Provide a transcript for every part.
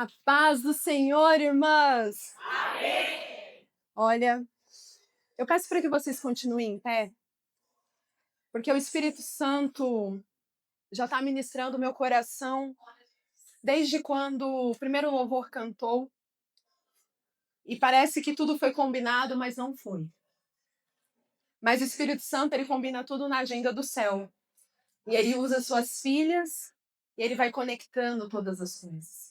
A paz do Senhor, irmãs! Amém! Olha, eu peço para que vocês continuem em pé, porque o Espírito Santo já está ministrando o meu coração desde quando o primeiro louvor cantou. E parece que tudo foi combinado, mas não foi. Mas o Espírito Santo, ele combina tudo na agenda do céu. E ele usa suas filhas e ele vai conectando todas as coisas.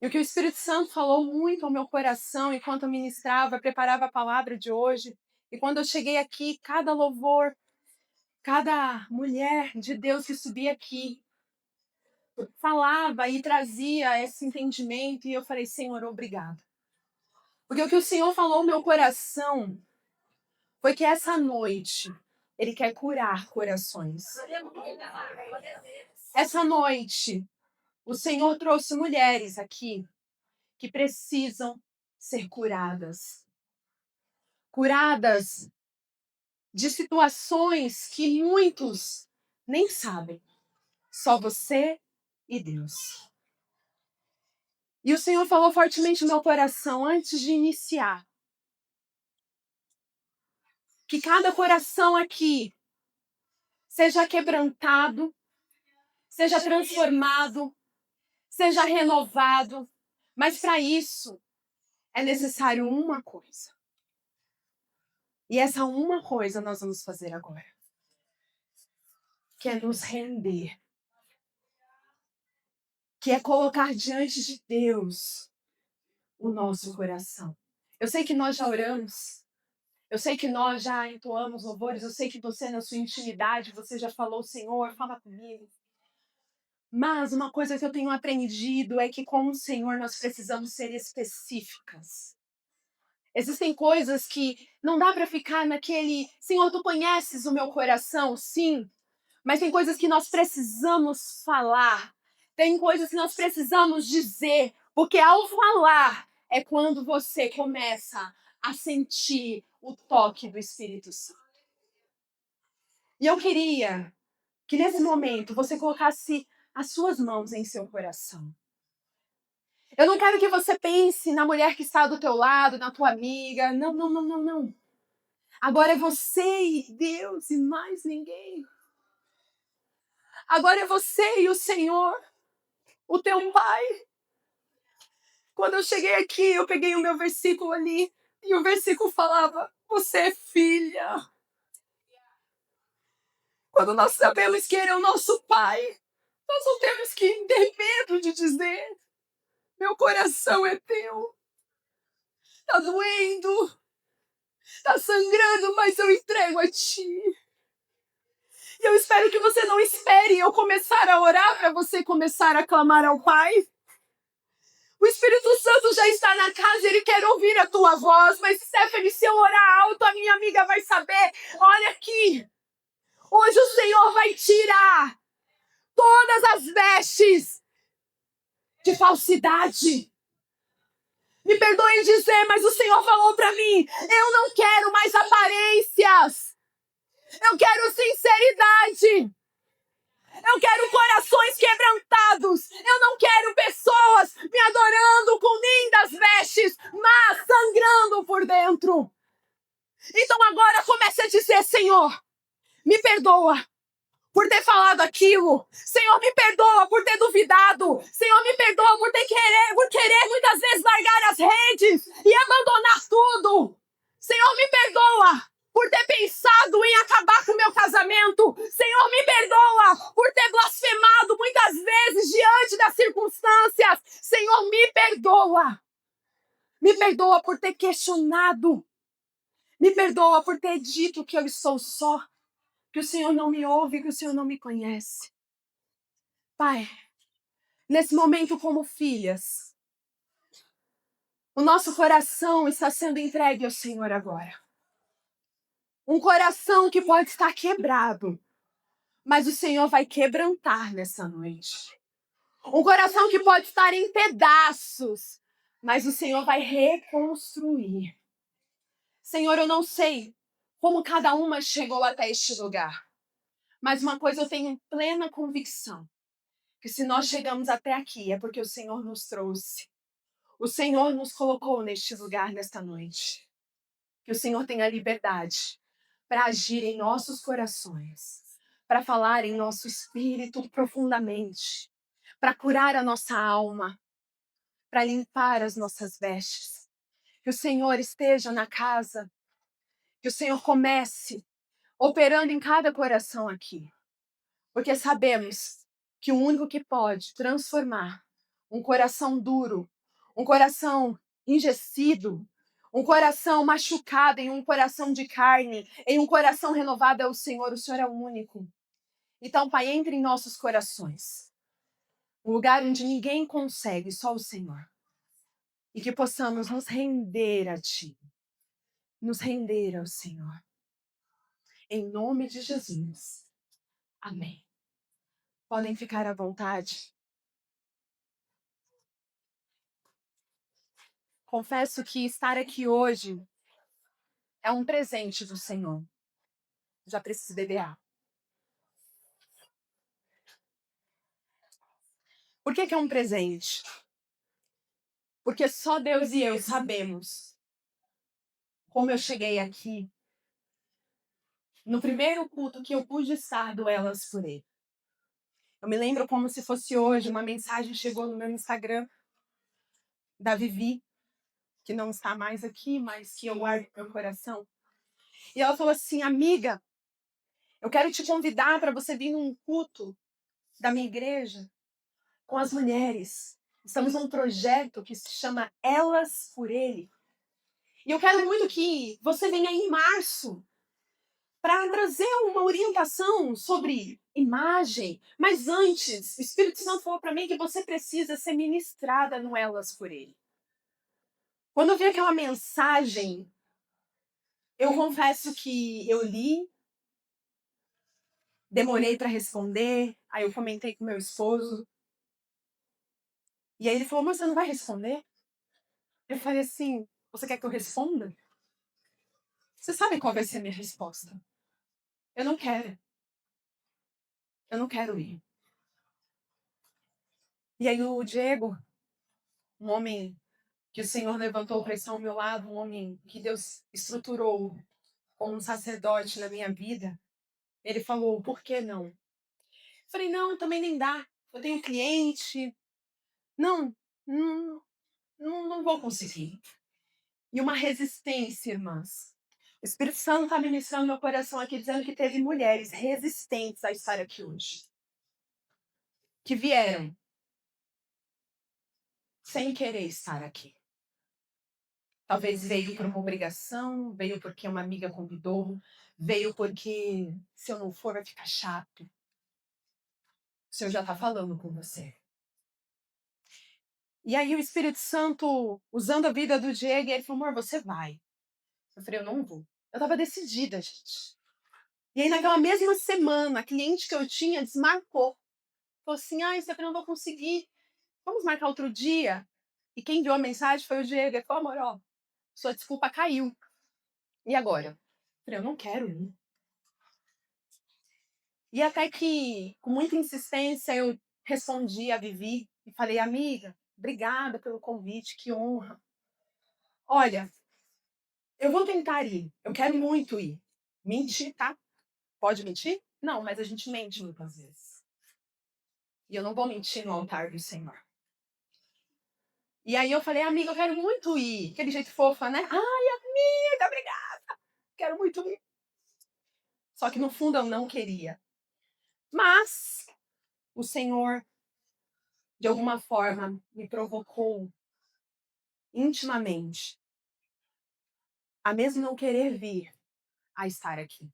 E o que o Espírito Santo falou muito ao meu coração enquanto eu ministrava, preparava a palavra de hoje. E quando eu cheguei aqui, cada louvor, cada mulher de Deus que subia aqui, falava e trazia esse entendimento. E eu falei, Senhor, obrigado. Porque o que o Senhor falou ao meu coração foi que essa noite Ele quer curar corações. Essa noite, o Senhor trouxe mulheres aqui que precisam ser curadas. Curadas de situações que muitos nem sabem. Só você e Deus. E o Senhor falou fortemente no meu coração antes de iniciar. Que cada coração aqui seja quebrantado, seja transformado, seja renovado. Mas para isso é necessário uma coisa. E essa uma coisa nós vamos fazer agora. Que é nos render. Que é colocar diante de Deus o nosso coração. Eu sei que nós já oramos. Eu sei que nós já entoamos louvores. Eu sei que você, na sua intimidade, você já falou, Senhor, fala comigo. Mas uma coisa que eu tenho aprendido é que com o Senhor nós precisamos ser específicas. Existem coisas que não dá para ficar naquele, Senhor, tu conheces o meu coração, sim, mas tem coisas que nós precisamos falar. Tem coisas que nós precisamos dizer, porque ao falar é quando você começa a sentir o toque do Espírito Santo. E eu queria que nesse momento você colocasse as suas mãos em seu coração. Eu não quero que você pense na mulher que está do teu lado, na tua amiga. Não, não, não, não, não. Agora é você e Deus e mais ninguém. Agora é você e o Senhor, o teu Pai. Quando eu cheguei aqui, eu peguei o meu versículo ali e o versículo falava, você é filha. Quando nós sabemos que Ele é o nosso Pai, nós não temos que ter medo de dizer, meu coração é teu. Tá doendo, tá sangrando, mas eu entrego a ti. E eu espero que você não espere eu começar a orar para você começar a clamar ao Pai. O Espírito Santo já está na casa, ele quer ouvir a tua voz. Mas, Stephanie, se eu orar alto, a minha amiga vai saber. Olha aqui, hoje o Senhor vai tirar todas as vestes de falsidade. Me perdoem dizer, mas o Senhor falou para mim, eu não quero mais aparências. Eu quero sinceridade. Eu quero corações quebrantados. Eu não quero pessoas me adorando com lindas vestes, mas sangrando por dentro. Então agora comece a dizer, Senhor, me perdoa por ter falado aquilo. Senhor, me perdoa por ter duvidado. Senhor, me perdoa por querer muitas vezes largar as redes e abandonar tudo. Senhor, me perdoa por ter pensado em acabar com o meu casamento. Senhor, me perdoa por ter blasfemado muitas vezes diante das circunstâncias. Senhor, me perdoa. Me perdoa por ter questionado. Me perdoa por ter dito que eu estou só, que o Senhor não me ouve, que o Senhor não me conhece. Pai, nesse momento como filhas, o nosso coração está sendo entregue ao Senhor agora. Um coração que pode estar quebrado, mas o Senhor vai quebrantar nessa noite. Um coração que pode estar em pedaços, mas o Senhor vai reconstruir. Senhor, eu não sei como cada uma chegou até este lugar, mas uma coisa eu tenho plena convicção, que se nós chegamos até aqui é porque o Senhor nos trouxe. O Senhor nos colocou neste lugar nesta noite. Que o Senhor tenha liberdade para agir em nossos corações, para falar em nosso espírito profundamente, para curar a nossa alma, para limpar as nossas vestes. Que o Senhor esteja na casa, que o Senhor comece operando em cada coração aqui, porque sabemos que o único que pode transformar um coração duro, um coração enrijecido, um coração machucado em um coração de carne, em um coração renovado é o Senhor é o único. Então, Pai, entre em nossos corações, um lugar onde ninguém consegue, só o Senhor. E que possamos nos render a Ti, nos render ao Senhor. Em nome de Jesus. Amém. Podem ficar à vontade. Confesso que estar aqui hoje é um presente do Senhor. Já preciso beber água. Por que é um presente? Porque só Deus e eu sabemos como eu cheguei aqui no primeiro culto que eu pude estar do Elas por Ele. Eu me lembro como se fosse hoje, uma mensagem chegou no meu Instagram da Vivi, que não está mais aqui, mas que eu guardo no meu coração. E ela falou assim: amiga, eu quero te convidar para você vir num culto da minha igreja com as mulheres. Estamos num projeto que se chama Elas por Ele. E eu quero muito que você venha em março para trazer uma orientação sobre imagem. Mas antes, o Espírito Santo falou para mim que você precisa ser ministrada no Elas por Ele. Quando eu vi aquela mensagem, eu confesso que eu li, demorei para responder, aí eu comentei com meu esposo. E aí ele falou: mas você não vai responder? Eu falei assim: você quer que eu responda? Você sabe qual vai ser a minha resposta? Eu não quero. Eu não quero ir. E aí o Diego, um homem que o Senhor levantou para estar ao meu lado, um homem que Deus estruturou como um sacerdote na minha vida, ele falou: por que não? Eu falei: não, também nem dá. Eu tenho cliente. Não, não, não vou conseguir. E uma resistência, irmãs. O Espírito Santo está ministrando meu coração aqui, dizendo que teve mulheres resistentes a estar aqui hoje. Que vieram sem querer estar aqui. Talvez veio por uma obrigação, veio porque uma amiga convidou, veio porque se eu não for vai ficar chato. O Senhor já está falando com você. E aí o Espírito Santo, usando a vida do Diego, ele falou: amor, você vai. Eu falei: eu não vou. Eu estava decidida, gente. E aí naquela mesma semana, a cliente que eu tinha desmarcou. Falou assim: ai, Stephanie, eu não vou conseguir. Vamos marcar outro dia? E quem enviou a mensagem foi o Diego. Ele falou: amor, ó, sua desculpa caiu. E agora? Eu falei: eu não quero ir. E até que, com muita insistência, eu respondi a Vivi e falei: amiga, obrigada pelo convite, que honra. Olha, eu vou tentar ir, eu quero muito ir. Mentir, tá? Pode mentir? Não, mas a gente mente muitas vezes. E eu não vou mentir no altar do Senhor. E aí eu falei: amiga, eu quero muito ir. Aquele jeito fofa, né? Ai, amiga, obrigada. Quero muito ir. Só que no fundo eu não queria. Mas o Senhor, de alguma forma, me provocou intimamente a mesmo não querer vir a estar aqui.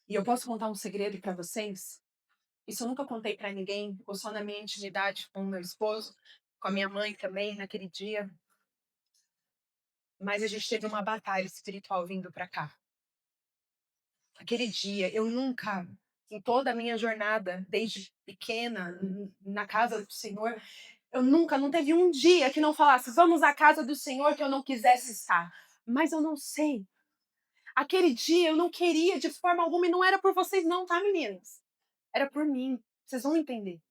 E eu posso contar um segredo para vocês? Isso eu nunca contei para ninguém, ou só na minha intimidade com o meu esposo, com a minha mãe também naquele dia. Mas a gente teve uma batalha espiritual vindo para cá. Aquele dia, eu nunca, em toda a minha jornada, desde pequena, na casa do Senhor, eu nunca, não teve um dia que não falasse: vamos à casa do Senhor, que eu não quisesse estar. Mas eu não sei. Aquele dia eu não queria de forma alguma, e não era por vocês não, tá, meninas? Era por mim. Vocês vão entender.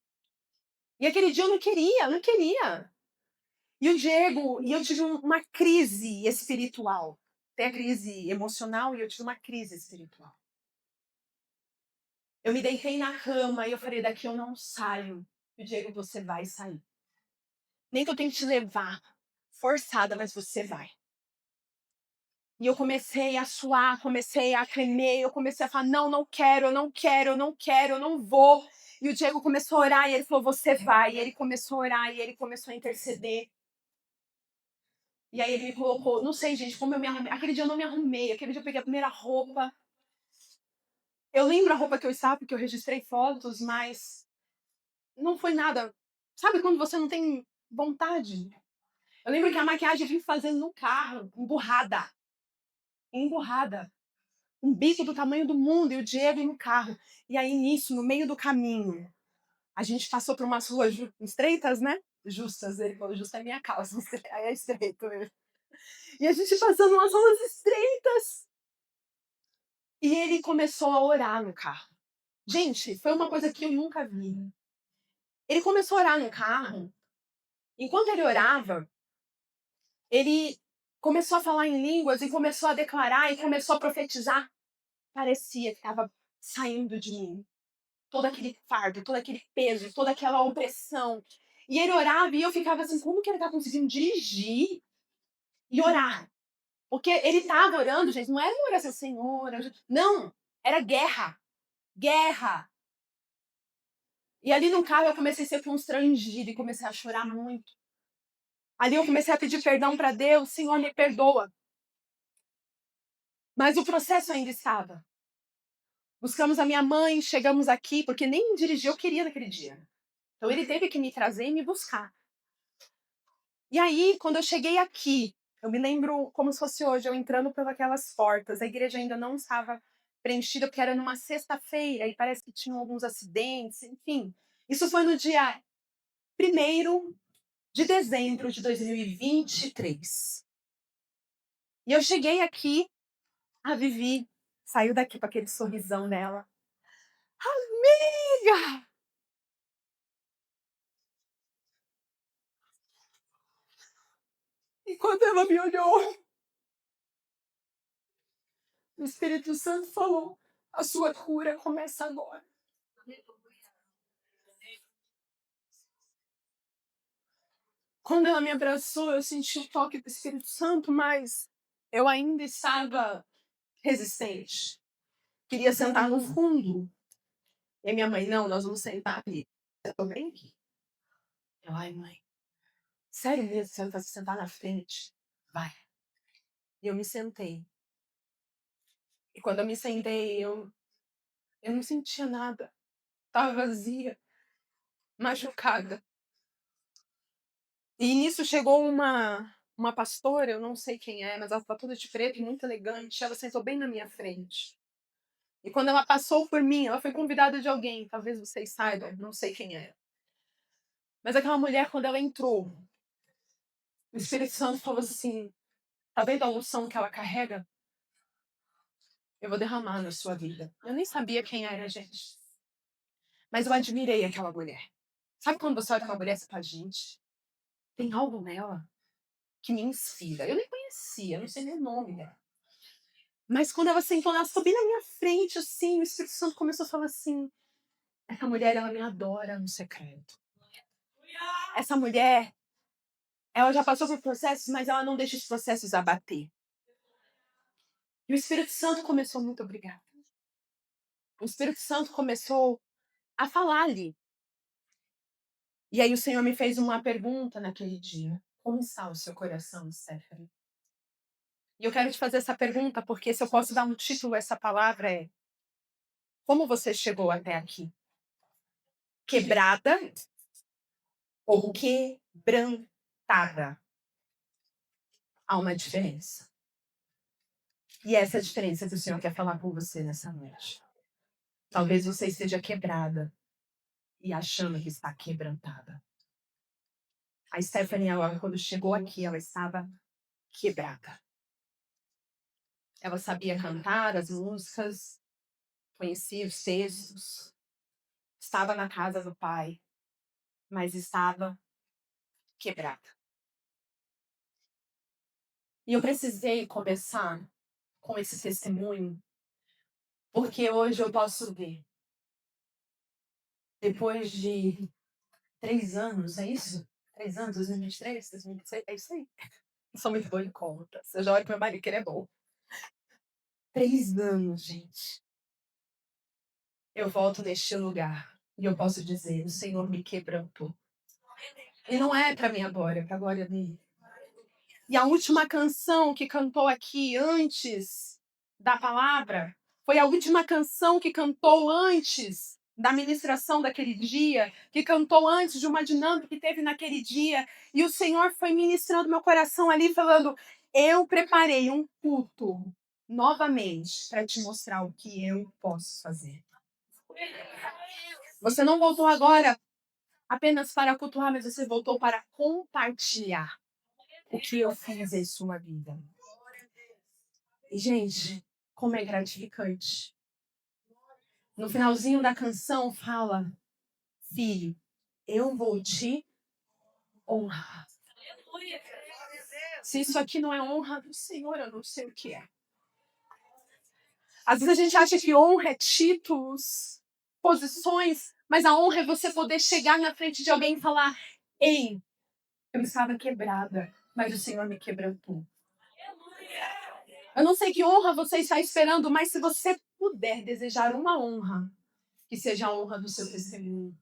E aquele dia eu não queria. E o Diego, e eu tive uma crise espiritual. Tem a crise emocional e eu tive uma crise espiritual. Eu me deitei na cama e eu falei, daqui eu não saio. E o Diego, você vai sair. Nem que eu tenha que te levar forçada, mas você vai. E eu comecei a suar, comecei a tremer, eu comecei a falar, não, não quero, eu não quero, eu não quero, eu não vou. E o Diego começou a orar e ele falou, você vai. E ele começou a orar e ele começou a interceder. E aí ele me colocou, não sei, gente, como eu me arrumei. Aquele dia eu não me arrumei, aquele dia eu peguei a primeira roupa. Eu lembro a roupa que eu estava, porque eu registrei fotos, mas não foi nada. Sabe quando você não tem vontade? Eu lembro que a maquiagem eu vim fazendo no carro, emburrada. Emburrada. Um bico do tamanho do mundo e o Diego no carro. E aí, nisso, no meio do caminho, a gente passou por umas ruas estreitas, né? Justas, ele falou, justa é minha causa, aí é estreito mesmo. E a gente passando umas ruas estreitas. E ele começou a orar no carro. Gente, foi uma coisa que eu nunca vi. Ele começou a orar no carro. Enquanto ele orava, ele começou a falar em línguas e começou a declarar e começou a profetizar. Parecia que estava saindo de mim todo aquele fardo, todo aquele peso, toda aquela opressão. E ele orava e eu ficava assim, como que ele está conseguindo dirigir e orar? Porque ele estava orando, gente, não era uma oração, Senhor, não, era guerra, guerra. E ali no carro eu comecei a ser constrangida e comecei a chorar muito. Ali eu comecei a pedir perdão para Deus, Senhor, me perdoa. Mas o processo ainda estava. Buscamos a minha mãe, chegamos aqui, porque nem dirigir eu queria naquele dia. Então ele teve que me trazer e me buscar. E aí, quando eu cheguei aqui, eu me lembro como se fosse hoje, eu entrando por aquelas portas. A igreja ainda não estava preenchida, porque era numa sexta-feira e parece que tinham alguns acidentes, enfim. Isso foi no dia 1º de dezembro de 2023. E eu cheguei aqui, a Vivi saiu daqui com aquele sorrisão dela. Amiga! E quando ela me olhou, o Espírito Santo falou: a sua cura começa agora. Quando ela me abraçou, eu senti o toque do Espírito Santo, mas eu ainda estava resistente. Queria sentar no fundo. E a minha mãe, não, nós vamos sentar ali. Eu tô bem aqui. Eu, ai, mãe, sério mesmo, você vai sentar na frente? Vai. E eu me sentei. E quando eu me sentei, eu não sentia nada. Tava vazia, machucada. E nisso chegou uma pastora, eu não sei quem é, mas ela estava toda de preto, muito elegante. Ela sentou bem na minha frente. E quando ela passou por mim, ela foi convidada de alguém, talvez vocês saibam, não sei quem é. Mas aquela mulher, quando ela entrou, o Espírito Santo falou assim: tá vendo a unção que ela carrega? Eu vou derramar na sua vida. Eu nem sabia quem era, gente. Mas eu admirei aquela mulher. Sabe quando você olha aquela mulher e você fala, gente, tem algo nela que me inspira. Eu nem conhecia, não sei nem o nome dela. Mas quando ela sentou, ela ficou bem na minha frente, assim, o Espírito Santo começou a falar assim: essa mulher, ela me adora no secreto. Essa mulher, ela já passou por processos, mas ela não deixa os processos abater. E o Espírito Santo começou, muito obrigada. O Espírito Santo começou a falar ali. E aí o Senhor me fez uma pergunta naquele dia. Como está o seu coração, Stephanie? E eu quero te fazer essa pergunta porque se eu posso dar um título a essa palavra é: como você chegou até aqui? Quebrada ou quebrantada? Há uma diferença. E essa é a diferença que o Senhor quer falar com você nessa noite. Talvez você esteja quebrada e achando que está quebrantada. A Stephanie, ela, quando chegou aqui, ela estava quebrada. Ela sabia cantar as músicas, conhecia os textos, estava na casa do pai, mas estava quebrada. E eu precisei começar com esse testemunho, porque hoje eu posso ver, depois de 3 anos, é isso? 3 anos, 2023, 2026, é isso aí. Eu sou muito boa em contas. Eu já olho pro meu marido que ele é bom. 3 anos, gente. Eu volto neste lugar e eu posso dizer, o Senhor me quebrantou. E não é para minha glória, é para a glória dele. E a última canção que cantou aqui antes da palavra foi a última canção que cantou antes da ministração daquele dia, que cantou antes de uma dinâmica que teve naquele dia. E o Senhor foi ministrando meu coração ali, falando: eu preparei um culto novamente para te mostrar o que eu posso fazer. Você não voltou agora apenas para cultuar, mas você voltou para compartilhar o que eu fiz em sua vida. E, gente, como é gratificante. No finalzinho da canção fala: filho, eu vou te honrar. Se isso aqui não é honra do Senhor, eu não sei o que é. Às vezes a gente acha que honra é títulos, posições, mas a honra é você poder chegar na frente de alguém e falar: ei, eu estava quebrada, mas o Senhor me quebrantou. Eu não sei que honra você está esperando, mas se você puder desejar uma honra, que seja a honra do seu testemunho.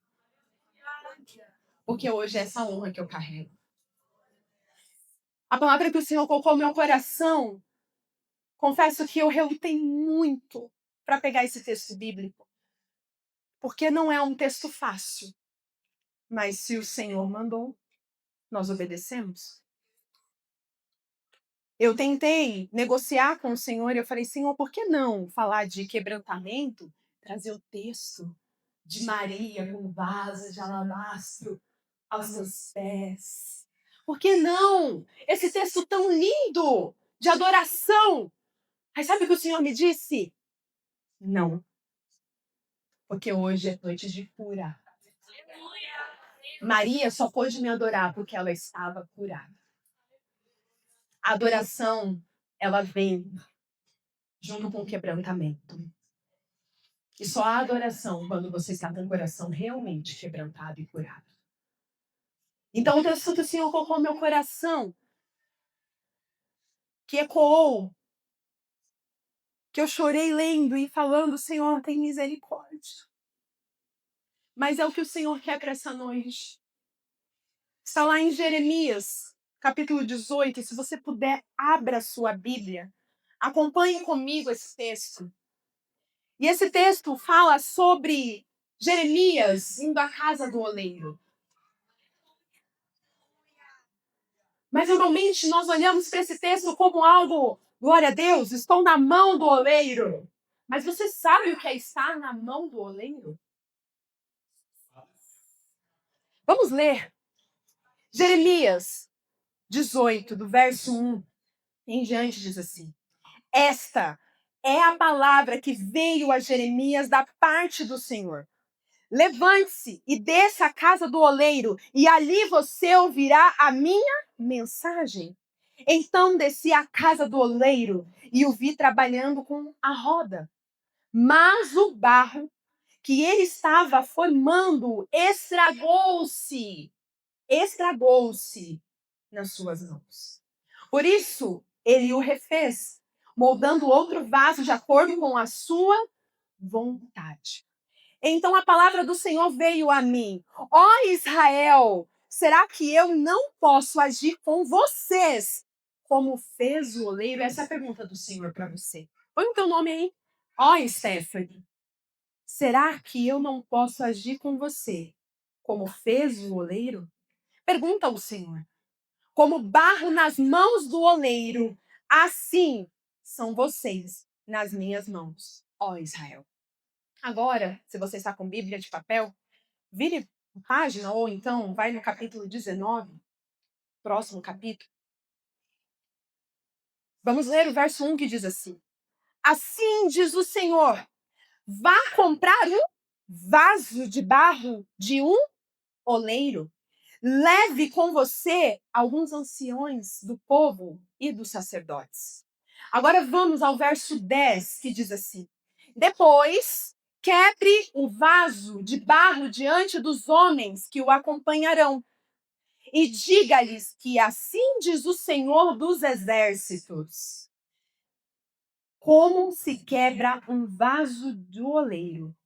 Porque hoje é essa honra que eu carrego. A palavra que o Senhor colocou no meu coração, confesso que eu relutei muito para pegar esse texto bíblico. Porque não é um texto fácil. Mas se o Senhor mandou, nós obedecemos. Eu tentei negociar com o Senhor e eu falei: Senhor, por que não falar de quebrantamento? Trazer o texto de Maria com vaso de alabastro aos seus pés. Por que não? Esse texto tão lindo de adoração. Mas sabe o que o Senhor me disse? Não. Porque hoje é noite de cura. Maria só pôde me adorar porque ela estava curada. A adoração, ela vem junto com o quebrantamento. E só há adoração quando você está com o coração realmente quebrantado e curado. Então o texto do Senhor colocou no meu coração, que ecoou, que eu chorei lendo e falando: Senhor, tem misericórdia. Mas é o que o Senhor quer para essa noite. Está lá em Jeremias, capítulo 18. E se você puder, abra a sua Bíblia. Acompanhe comigo esse texto. E esse texto fala sobre Jeremias indo à casa do oleiro. Mas normalmente nós olhamos para esse texto como algo, glória a Deus, estou na mão do oleiro. Mas você sabe o que é estar na mão do oleiro? Vamos ler. Jeremias 18, do verso 1 em diante, diz assim: esta é a palavra que veio a Jeremias da parte do Senhor. Levante-se e desça à casa do oleiro, e ali você ouvirá a minha mensagem. Então desci à casa do oleiro e o vi trabalhando com a roda. Mas o barro que ele estava formando estragou-se nas suas mãos. Por isso, ele o refez, moldando outro vaso de acordo com a sua vontade. Então a palavra do Senhor veio a mim: ó Israel, será que eu não posso agir com vocês como fez o oleiro? Essa é a pergunta do Senhor para você. Põe o teu nome aí. Ó Stephanie, será que eu não posso agir com você como fez o oleiro? Pergunta ao Senhor. Como barro nas mãos do oleiro, assim são vocês nas minhas mãos, ó Israel. Agora, se você está com Bíblia de papel, vire a página ou então vai no capítulo 19, próximo capítulo. Vamos ler o verso 1 que diz assim: assim diz o Senhor, vá comprar um vaso de barro de um oleiro, leve com você alguns anciões do povo e dos sacerdotes. Agora vamos ao verso 10, que diz assim: depois, quebre o vaso de barro diante dos homens que o acompanharão, e diga-lhes que assim diz o Senhor dos Exércitos: como se quebra um vaso do oleiro,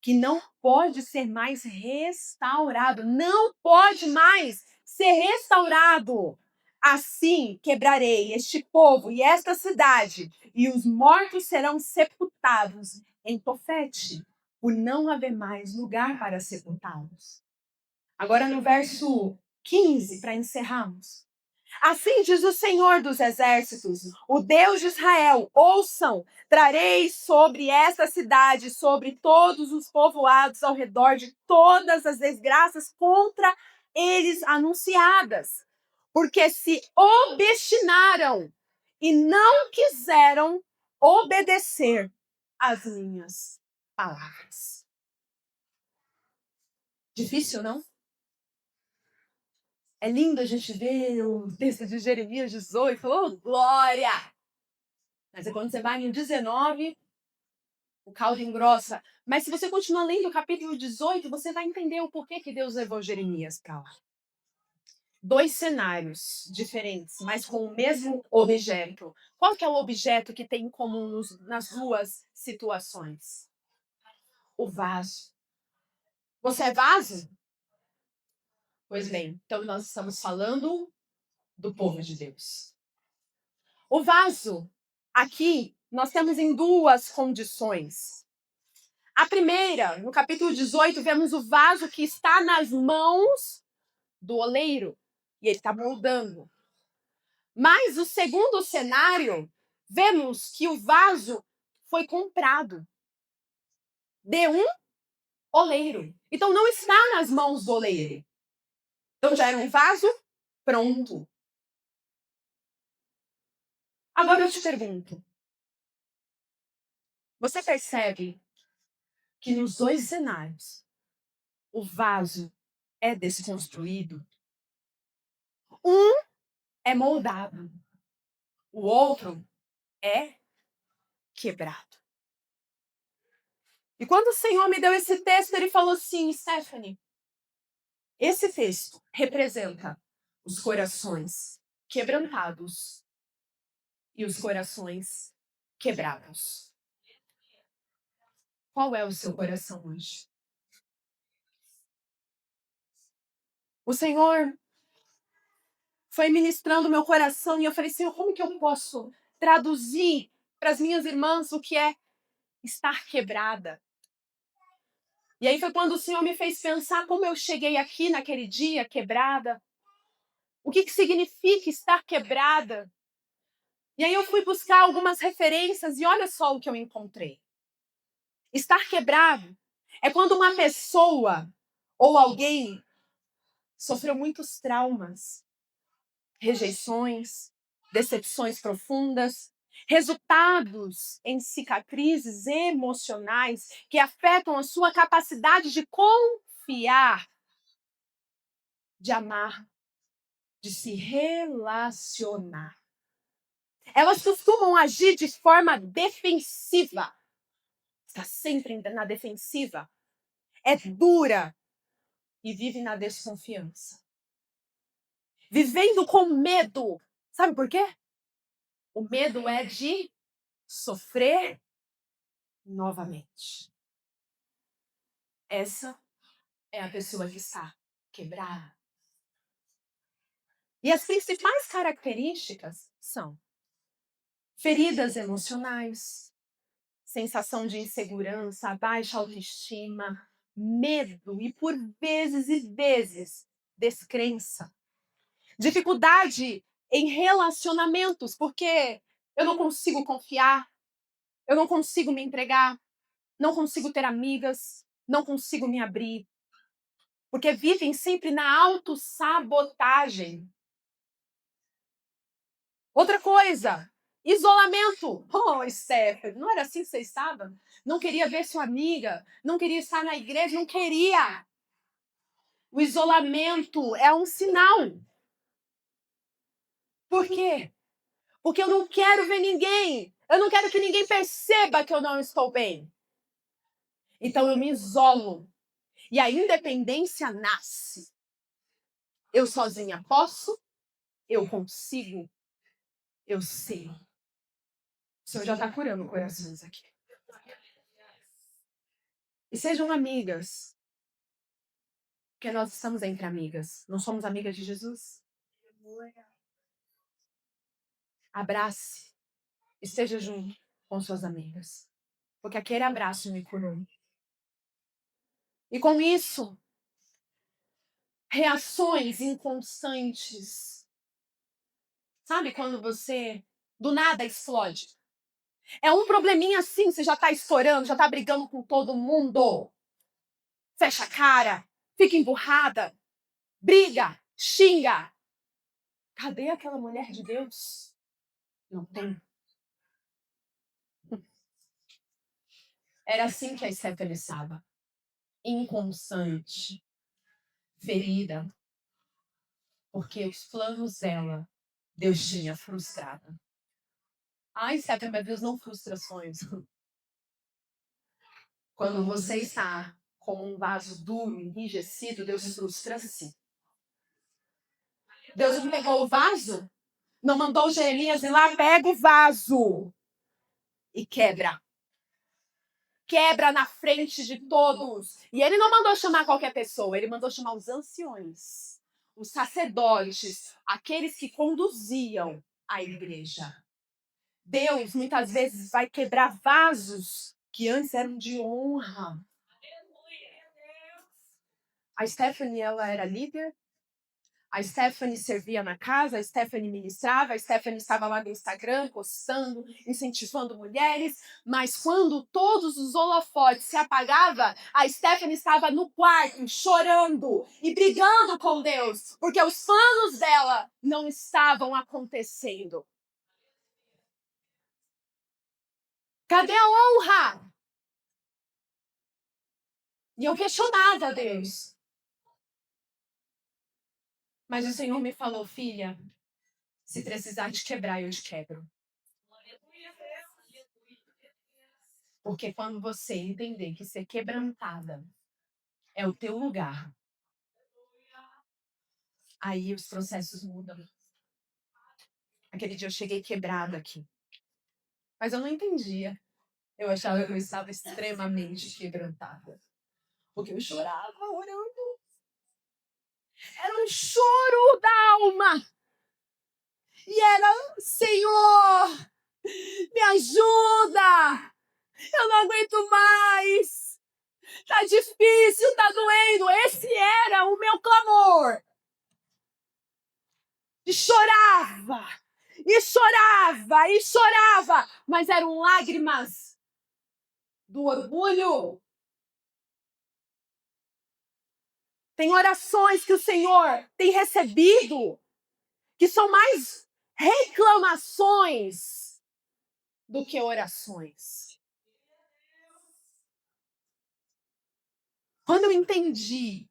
que não pode ser mais restaurado, não pode mais ser restaurado. Assim quebrarei este povo e esta cidade, e os mortos serão sepultados em Tofete, por não haver mais lugar para sepultá-los. Agora no verso 15, para encerrarmos. Assim diz o Senhor dos Exércitos, o Deus de Israel: ouçam, trarei sobre esta cidade, sobre todos os povoados ao redor de todas as desgraças contra eles anunciadas, porque se obstinaram e não quiseram obedecer às minhas palavras. Difícil, não? É lindo a gente ver o texto de Jeremias 18, falou, oh, glória! Mas é quando você vai no 19, o caldo engrossa. Mas se você continuar lendo o capítulo 18, você vai entender o porquê que Deus levou Jeremias para lá. 2 cenários diferentes, mas com o mesmo objeto. Qual que é o objeto que tem em comum nas duas situações? O vaso. Você é vaso? Pois bem, então nós estamos falando do povo de Deus. O vaso, aqui, nós temos em duas condições. A primeira, no capítulo 18, vemos o vaso que está nas mãos do oleiro. E ele está moldando. Mas o segundo cenário, vemos que o vaso foi comprado de um oleiro. Então não está nas mãos do oleiro. Então já era um vaso pronto. Agora eu te pergunto. Você percebe que nos dois cenários o vaso é desconstruído? Um é moldado, o outro é quebrado. E quando o Senhor me deu esse texto, ele falou assim, Stephanie, esse texto representa os corações quebrantados e os corações quebrados. Qual é o seu coração hoje? O Senhor foi ministrando meu coração e eu falei, Senhor, como que eu posso traduzir para as minhas irmãs o que é estar quebrada? E aí foi quando o Senhor me fez pensar como eu cheguei aqui naquele dia quebrada. O que significa estar quebrada? E aí eu fui buscar algumas referências e olha só o que eu encontrei. Estar quebrado é quando uma pessoa ou alguém sofreu muitos traumas, rejeições, decepções profundas, resultados em cicatrizes emocionais que afetam a sua capacidade de confiar, de amar, de se relacionar. Elas costumam agir de forma defensiva. Está sempre na defensiva. É dura e vive na desconfiança. Vivendo com medo. Sabe por quê? O medo é de sofrer novamente. Essa é a pessoa que está quebrada. E as principais características são feridas emocionais, sensação de insegurança, baixa autoestima, medo e, por vezes e vezes, descrença. Dificuldade em relacionamentos, porque eu não consigo confiar, eu não consigo me entregar, não consigo ter amigas, não consigo me abrir. Porque vivem sempre na autossabotagem. Outra coisa, isolamento. Oh, Stephanie, não era assim que você estava? Não queria ver sua amiga, não queria estar na igreja, não queria. O isolamento é um sinal. Por quê? Porque eu não quero ver ninguém. Eu não quero que ninguém perceba que eu não estou bem. Então eu me isolo. E a independência nasce. Eu sozinha posso, eu consigo, eu sei. O Senhor já está curando corações aqui. E sejam amigas. Porque nós estamos entre amigas. Não somos amigas de Jesus? Abrace. Esteja junto com suas amigas. Porque aquele abraço me curou. E com isso, reações inconstantes. Sabe quando você do nada explode? É um probleminha assim, você já tá estourando, já tá brigando com todo mundo. Fecha a cara, fica emburrada, briga, xinga. Cadê aquela mulher de Deus? Não tem. Era assim que a Stephanie estava. Inconstante, ferida, porque os planos dela, Deus tinha frustrado. Ai, Stephanie, mas Deus não frustra sonhos. Quando você está como um vaso duro, enrijecido, Deus frustra sim. Deus não pegou o vaso, não mandou Jeremias ir lá, pega o vaso e quebra. Quebra na frente de todos. E ele não mandou chamar qualquer pessoa, ele mandou chamar os anciões, os sacerdotes, aqueles que conduziam a igreja. Deus, muitas vezes, vai quebrar vasos que antes eram de honra. A Stephanie, ela era líder. A Stephanie servia na casa, a Stephanie ministrava, a Stephanie estava lá no Instagram, postando, incentivando mulheres. Mas quando todos os holofotes se apagavam, a Stephanie estava no quarto, chorando e brigando com Deus, porque os planos dela não estavam acontecendo. Cadê a honra? E eu questionava Deus. Mas o Senhor me falou, filha, se precisar te quebrar, eu te quebro. Porque quando você entender que ser quebrantada é o teu lugar, aí os processos mudam. Aquele dia eu cheguei quebrada aqui. Mas eu não entendia. Eu achava que eu estava extremamente quebrantada. Porque eu chorava orando. Era um choro da alma. E era, Senhor, me ajuda. Eu não aguento mais. Tá difícil, tá doendo. Esse era o meu clamor. E chorava, e chorava, e chorava. Mas eram lágrimas do orgulho. Tem orações que o Senhor tem recebido que são mais reclamações do que orações. Quando eu entendi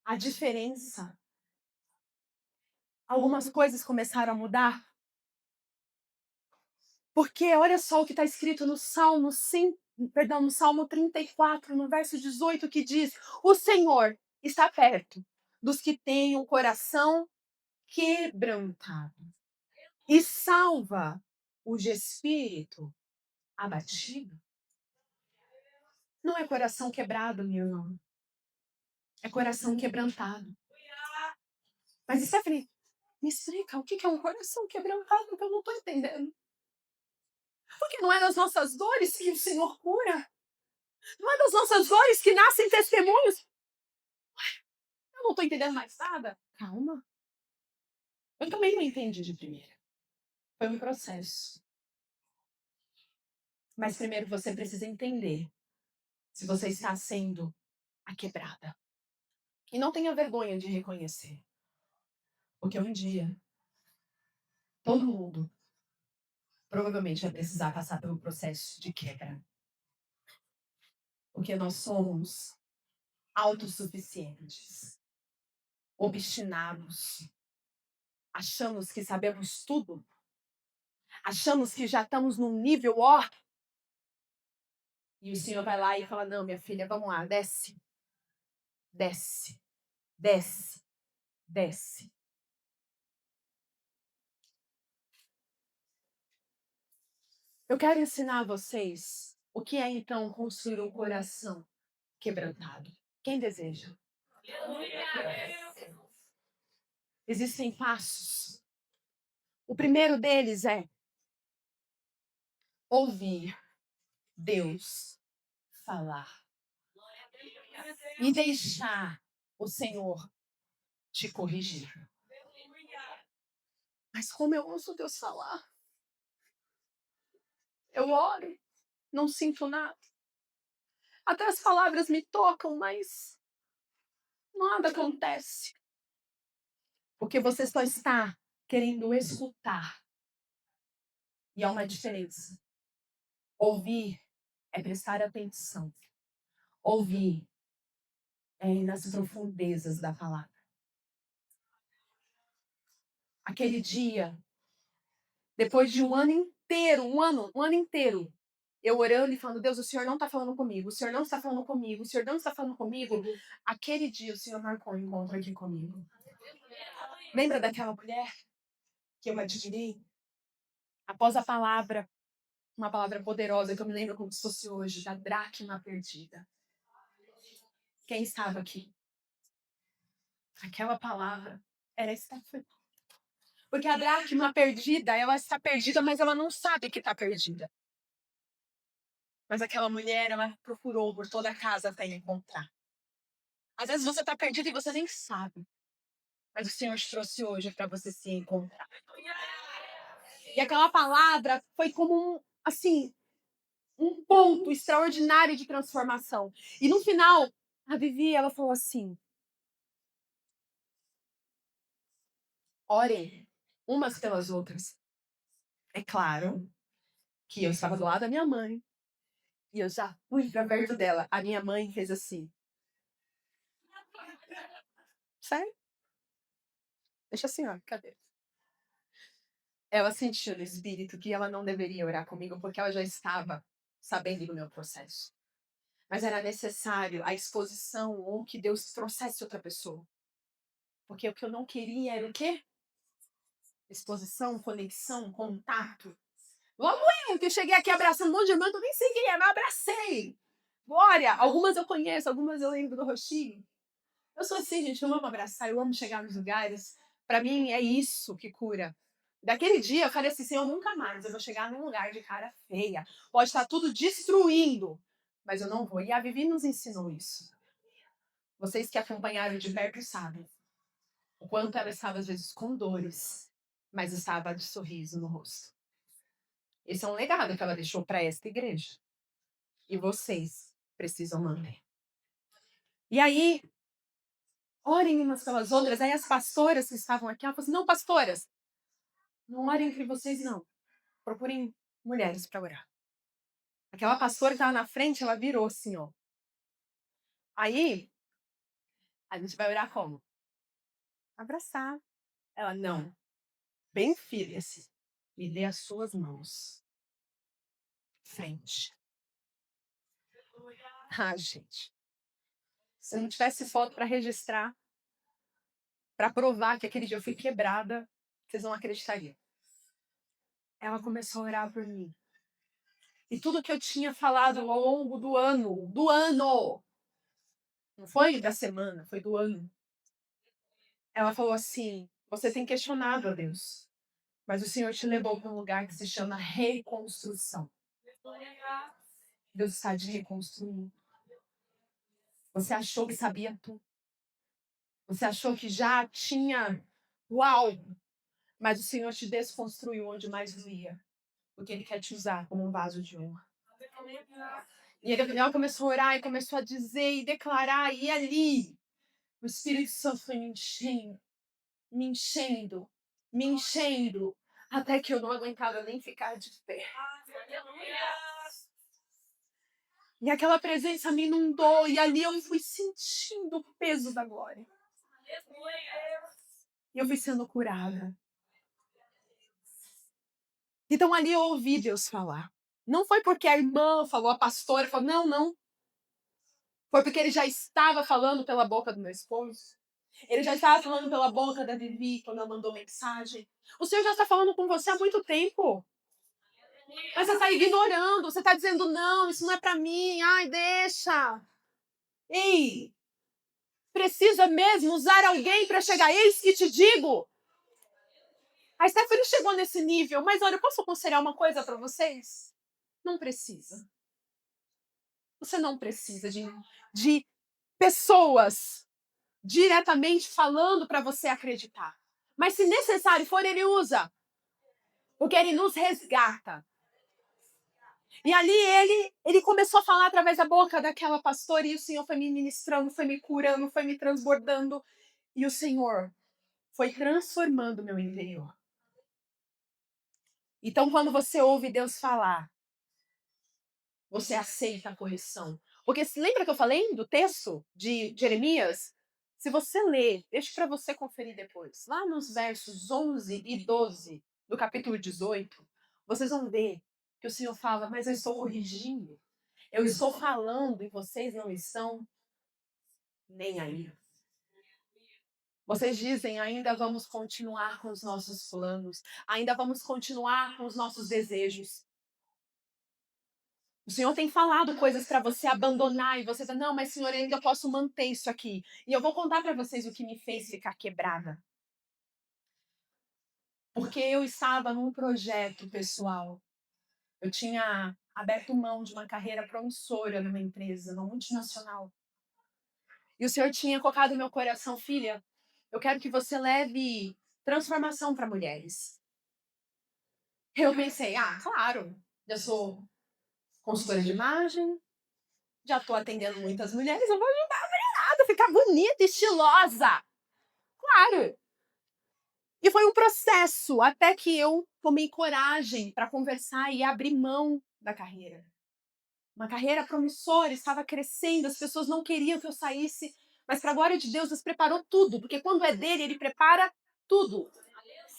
a diferença, algumas coisas começaram a mudar. Porque olha só o que está escrito no Salmo 34, no verso 18, que diz: o Senhor está perto dos que têm um coração quebrantado e salva o de espírito abatido. Não é coração quebrado, meu irmão. É coração quebrantado. Mas, Stephanie, me explica o que é um coração quebrantado, que eu não estou entendendo. Porque não é das nossas dores que o Senhor cura. Não é das nossas dores que nascem testemunhos. Eu não estou entendendo mais nada. Calma. Eu também não entendi de primeira. Foi um processo. Mas primeiro você precisa entender se você está sendo a quebrada. E não tenha vergonha de reconhecer. Porque um dia, todo mundo provavelmente vai precisar passar pelo processo de quebra. Porque nós somos autossuficientes. obstinados. Achamos que sabemos tudo. Achamos que já estamos num nível, ó. E o Senhor vai lá e fala, não, minha filha, vamos lá, desce. Desce, desce, desce. Eu quero ensinar a vocês o que é, então, construir um coração quebrantado. Quem deseja? Existem passos. O primeiro deles é ouvir Deus falar e deixar o Senhor te corrigir. Mas como eu ouço Deus falar? Eu oro, não sinto nada. Até as palavras me tocam, mas nada acontece. Porque você só está querendo escutar. E há uma diferença. Ouvir é prestar atenção. Ouvir é ir nas profundezas da palavra. Aquele dia, depois de um ano inteiro, um ano inteiro, eu orando e falando, Deus, o Senhor não está falando comigo, o Senhor não está falando comigo, o Senhor não está falando comigo. Aquele dia o Senhor marcou um encontro aqui comigo. Lembra daquela mulher que eu admirei? Após a palavra, uma palavra poderosa que eu me lembro como se fosse hoje, da dracma perdida. Quem estava aqui? Aquela palavra era Stephanie. Porque a dracma perdida, ela está perdida, mas ela não sabe que está perdida. Mas aquela mulher, ela procurou por toda a casa até encontrar. Às vezes você está perdido e você nem sabe. Mas o Senhor te trouxe hoje para você se encontrar. E aquela palavra foi como um ponto extraordinário de transformação. E no final, a Vivi, ela falou assim: orem umas pelas outras. É claro que eu estava do lado da minha mãe. E eu já fui para perto dela. A minha mãe fez assim. Sério? Deixa assim, ó. Cadê? Ela sentiu no espírito que ela não deveria orar comigo porque ela já estava sabendo do meu processo. Mas era necessário a exposição ou que Deus trouxesse outra pessoa. Porque o que eu não queria era o quê? Exposição, conexão, contato. Logo eu que cheguei aqui abraçando um monte de irmã, eu nem sei quem é, mas abracei. Glória! Algumas eu conheço, algumas eu lembro do rostinho. Eu sou assim, gente, eu amo abraçar, eu amo chegar nos lugares. Pra mim, é isso que cura. Daquele dia, eu falei assim, Senhor, nunca mais eu vou chegar num lugar de cara feia. Pode estar tudo destruindo, mas eu não vou. E a Vivi nos ensinou isso. Vocês que acompanharam de perto sabem o quanto ela estava, às vezes, com dores, mas estava de sorriso no rosto. Esse é um legado que ela deixou para esta igreja. E vocês precisam manter. E aí, orem umas pelas outras. Aí as pastoras que estavam aqui, ela falou assim, não, pastoras, não orem entre vocês, não. Procurem mulheres para orar. Aquela pastora que estava na frente, ela virou assim, ó. Aí, a gente vai orar como? Abraçar. Ela, não. Bem firme, assim. Me dê as suas mãos. Frente. Ah, gente. Se eu não tivesse foto para registrar, para provar que aquele dia eu fui quebrada, vocês não acreditariam. Ela começou a orar por mim. E tudo que eu tinha falado ao longo do ano, não foi da semana, foi do ano. Ela falou assim, você tem questionado a Deus, mas o Senhor te levou para um lugar que se chama reconstrução. Deus está de reconstruindo. Você achou que sabia tudo. Você achou que já tinha, uau, mas o Senhor te desconstruiu onde mais doía, porque Ele quer te usar como um vaso de honra. E ela começou a orar e começou a dizer e declarar, e ali o Espírito Santo foi me enchendo, me enchendo, me enchendo, até que eu não aguentava nem ficar de pé. E aquela presença me inundou, e ali eu fui sentindo o peso da glória. E eu fui sendo curada. Então ali eu ouvi Deus falar. Não foi porque a irmã falou, a pastora falou, não, não. Foi porque ele já estava falando pela boca do meu esposo. Ele já estava falando pela boca da Vivi quando ela mandou mensagem. O Senhor já está falando com você há muito tempo. Mas você está ignorando, você está dizendo, não, isso não é para mim, ai, deixa. Ei, precisa mesmo usar alguém para chegar? Eis que te digo. A Stephanie chegou nesse nível, mas olha, eu posso aconselhar uma coisa para vocês? Não precisa. Você não precisa de pessoas diretamente falando para você acreditar. Mas se necessário for, ele usa. Porque ele nos resgata. E ali ele começou a falar através da boca daquela pastora e o Senhor foi me ministrando, foi me curando, foi me transbordando. E o Senhor foi transformando o meu interior. Então, quando você ouve Deus falar, você aceita a correção. Porque lembra que eu falei do texto de Jeremias? Se você ler, deixa para você conferir depois, lá nos versos 11 e 12 do capítulo 18, vocês vão ver que o Senhor fala, mas eu estou corrigindo. Eu estou falando e vocês não estão nem aí. Vocês dizem, ainda vamos continuar com os nossos planos, ainda vamos continuar com os nossos desejos. O Senhor tem falado coisas para você abandonar e você diz, não, mas Senhor, eu ainda posso manter isso aqui. E eu vou contar para vocês o que me fez ficar quebrada. Porque eu estava num projeto pessoal. Eu tinha aberto mão de uma carreira promissora numa empresa, numa multinacional. E o Senhor tinha colocado no meu coração, filha, eu quero que você leve transformação para mulheres. Eu pensei, claro, já sou consultora de imagem, já estou atendendo muitas mulheres, eu vou ajudar a mulherada a ficar bonita, estilosa. Claro. E foi um processo até que eu tomei coragem para conversar e abrir mão da carreira. Uma carreira promissora, estava crescendo, as pessoas não queriam que eu saísse, mas para a glória de Deus, Deus preparou tudo, porque quando é dele, ele prepara tudo.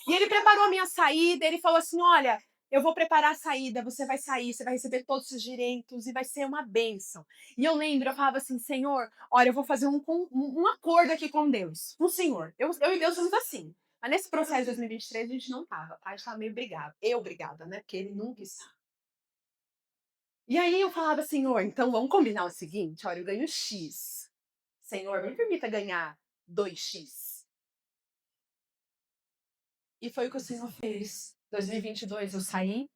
E ele preparou a minha saída, ele falou assim: olha, eu vou preparar a saída, você vai sair, você vai receber todos os direitos e vai ser uma bênção. E eu lembro, eu falava assim, Senhor, olha, eu vou fazer um acordo aqui com Deus, com o Senhor. Eu e Deus somos assim. Mas nesse processo de 2023 a gente não tava, tá? A gente tava meio brigado. Eu brigada, né? Porque ele nunca está. E aí eu falava, Senhor, então vamos combinar o seguinte, olha, eu ganho X. Senhor, me permita ganhar 2x. E foi o que o Senhor fez. 2022 eu saí,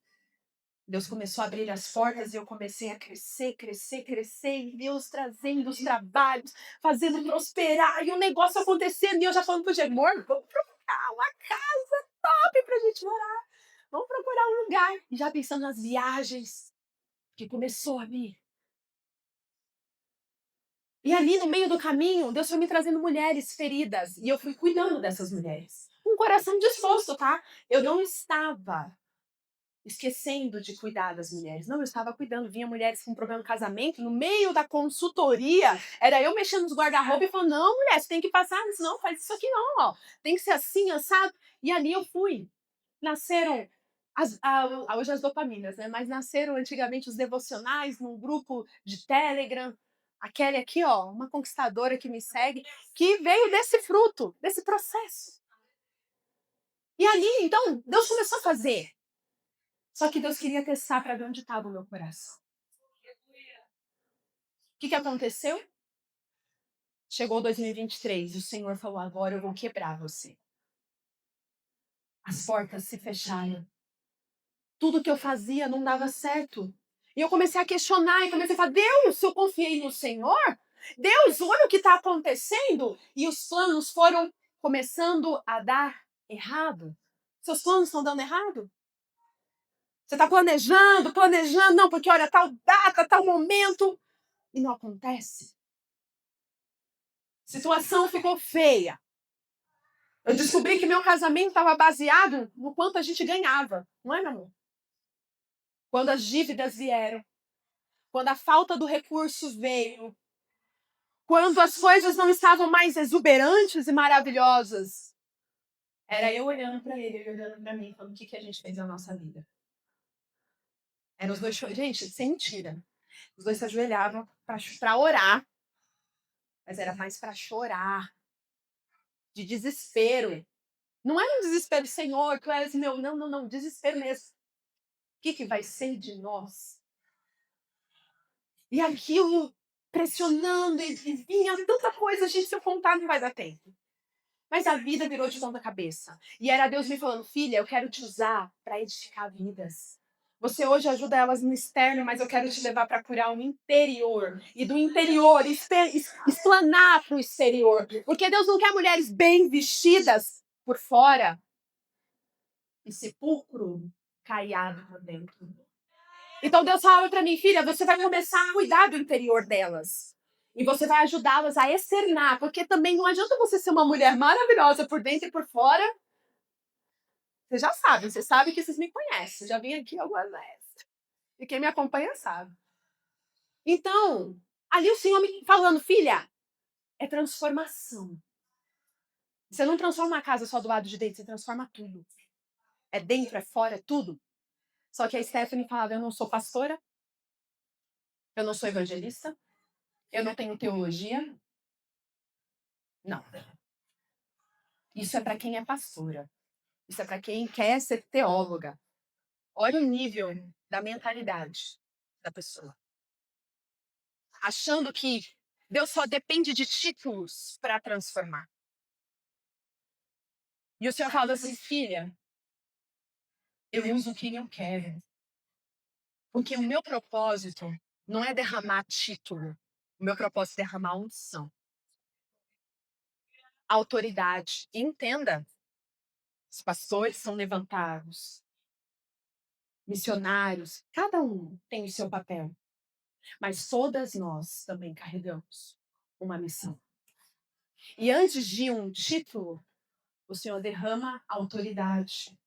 Deus começou a abrir as portas e eu comecei a crescer, crescer, crescer. E Deus trazendo os trabalhos, fazendo prosperar. E o negócio acontecendo. E eu já falando pro Gemor, vamos procurar uma casa top pra gente morar. Vamos procurar um lugar. E já pensando nas viagens que começou a vir. E ali no meio do caminho, Deus foi me trazendo mulheres feridas. E eu fui cuidando dessas mulheres. Com o coração disposto, tá? Eu não estava esquecendo de cuidar das mulheres. Não, eu estava cuidando. Vinha mulheres com problema no casamento, no meio da consultoria, era eu mexendo nos guarda-roupa e falando, não, mulher, você tem que passar, não, faz isso aqui não, ó. Tem que ser assim, sabe? E ali eu fui. Nasceram, hoje as dopaminas, né? Mas nasceram antigamente os devocionais num grupo de Telegram. A Kelly aqui, ó, uma conquistadora que me segue, que veio desse fruto, desse processo. E ali, então, Deus começou a fazer. Só que Deus queria testar para ver onde estava o meu coração. O que aconteceu? Chegou 2023 e o Senhor falou, agora eu vou quebrar você. As portas se fecharam. Tudo que eu fazia não dava certo. E eu comecei a questionar e comecei a falar, Deus, eu confiei no Senhor? Deus, olha o que está acontecendo. E os planos foram começando a dar errado. Seus planos estão dando errado? Você está planejando, não, porque olha, tal data, tal momento, e não acontece. A situação ficou feia. Eu descobri que meu casamento estava baseado no quanto a gente ganhava, não é, meu amor? Quando as dívidas vieram, quando a falta do recurso veio, Quando as coisas não estavam mais exuberantes e maravilhosas, era eu olhando para ele, ele olhando para mim, falando o que a gente fez na nossa vida. Eram os dois gente, sem mentira. Os dois se ajoelhavam para orar, mas era mais para chorar, de desespero. Não era um desespero, Senhor, tu és meu. Não, não, não, desespero mesmo. O que vai ser de nós? E aquilo pressionando, e vinha tanta coisa, gente, se eu contar não vai dar tempo. Mas a vida virou de ponta cabeça. E era Deus me falando, filha, eu quero te usar para edificar vidas. Você hoje ajuda elas no externo, mas eu quero te levar para curar o interior. E do interior, explanar para o exterior. Porque Deus não quer mulheres bem vestidas por fora e sepulcro caiado por dentro. Então Deus fala para mim, filha, você vai começar a cuidar do interior delas. E você vai ajudá-las a externar, porque também não adianta você ser uma mulher maravilhosa por dentro e por fora. Você já sabe, você sabe que vocês me conhecem. Eu já vim aqui algumas vezes. E quem me acompanha sabe. Então, ali o Senhor me falando, filha, é transformação. Você não transforma a casa só do lado de dentro, você transforma tudo. É dentro, é fora, é tudo. Só que a Stephanie falava, eu não sou pastora, eu não sou evangelista, eu não tenho teologia. Não. Isso é para quem é pastora. Isso é para quem quer ser teóloga. Olha o nível da mentalidade da pessoa. Achando que Deus só depende de títulos para transformar. E o Senhor fala assim, filha, eu uso quem eu quero. Porque o meu propósito não é derramar título. O meu propósito é derramar unção. Autoridade. Entenda. Os pastores são levantados. Missionários. Cada um tem o seu papel. Mas todas nós também carregamos uma missão. E antes de um título, o Senhor derrama autoridade.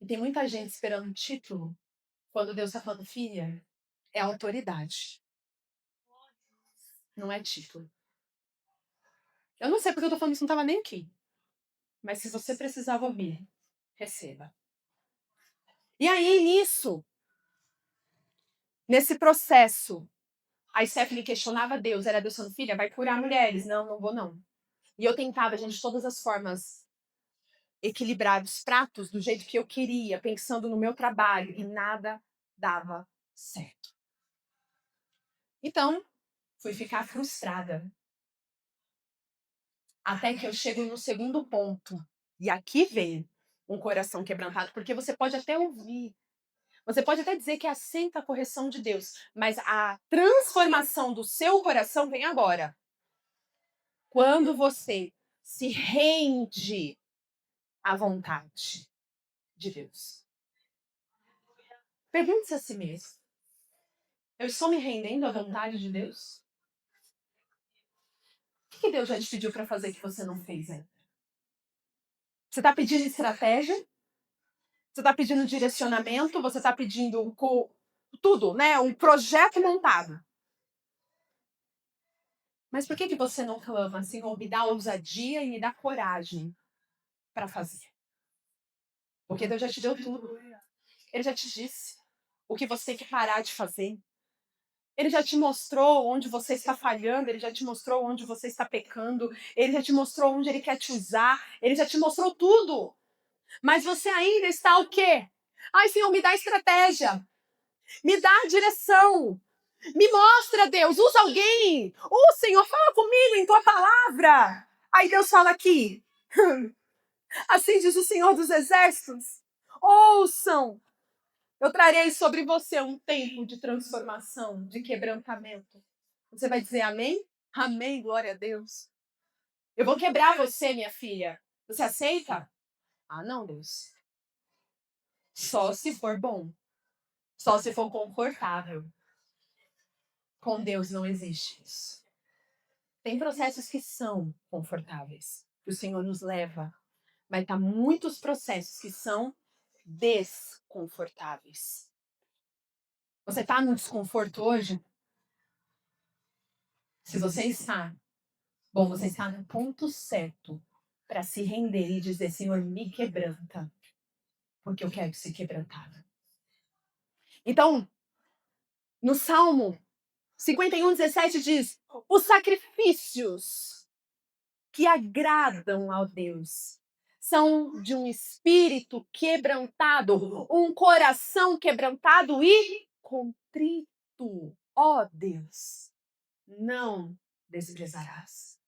E tem muita gente esperando um título, quando Deus está falando, filha, é autoridade. Não é título. Eu não sei porque eu estou falando isso, não estava nem aqui. Mas se você precisava ouvir, receba. E aí, nesse processo, a Stephanie questionava Deus. Era Deus falando, filha, vai curar mulheres. Não, não vou não. E eu tentava, gente, de todas as formas, equilibrar os pratos do jeito que eu queria, pensando no meu trabalho. E nada dava certo. Então, fui ficar frustrada. Até que eu chego no segundo ponto. E aqui vem um coração quebrantado. Porque você pode até ouvir. Você pode até dizer que aceita a correção de Deus. Mas a transformação do seu coração vem agora. Quando você se rende à vontade de Deus. Pergunte-se a si mesmo. Eu estou me rendendo à vontade de Deus? O que Deus já te pediu para fazer que você não fez ainda? Você está pedindo estratégia? Você está pedindo direcionamento? Você está pedindo tudo, né? Um projeto montado. Mas por que você não clama, Senhor, me dá ousadia e me dá coragem para fazer? Porque Deus já te deu tudo. Ele já te disse o que você tem que parar de fazer. Ele já te mostrou onde você está falhando, ele já te mostrou onde você está pecando, ele já te mostrou onde ele quer te usar, ele já te mostrou tudo. Mas você ainda está o quê? Ai, Senhor, me dá estratégia, me dá direção, me mostra, Deus, usa alguém. Senhor, fala comigo em tua palavra. Aí Deus fala aqui, assim diz o Senhor dos Exércitos, ouçam. Eu trarei sobre você um tempo de transformação, de quebrantamento. Você vai dizer amém? Amém, glória a Deus. Eu vou quebrar você, minha filha. Você aceita? Ah, não, Deus. Só se for bom. Só se for confortável. Com Deus não existe isso. Tem processos que são confortáveis, que o Senhor nos leva. Mas tá muitos processos que são desconfortáveis. Você está no desconforto hoje? Se você está, bom, você está no ponto certo para se render e dizer, Senhor, me quebranta, porque eu quero ser quebrantado. Então, no Salmo 51:17 diz, os sacrifícios que agradam ao Deus são de um espírito quebrantado, um coração quebrantado e contrito. Ó Deus, não desprezarás.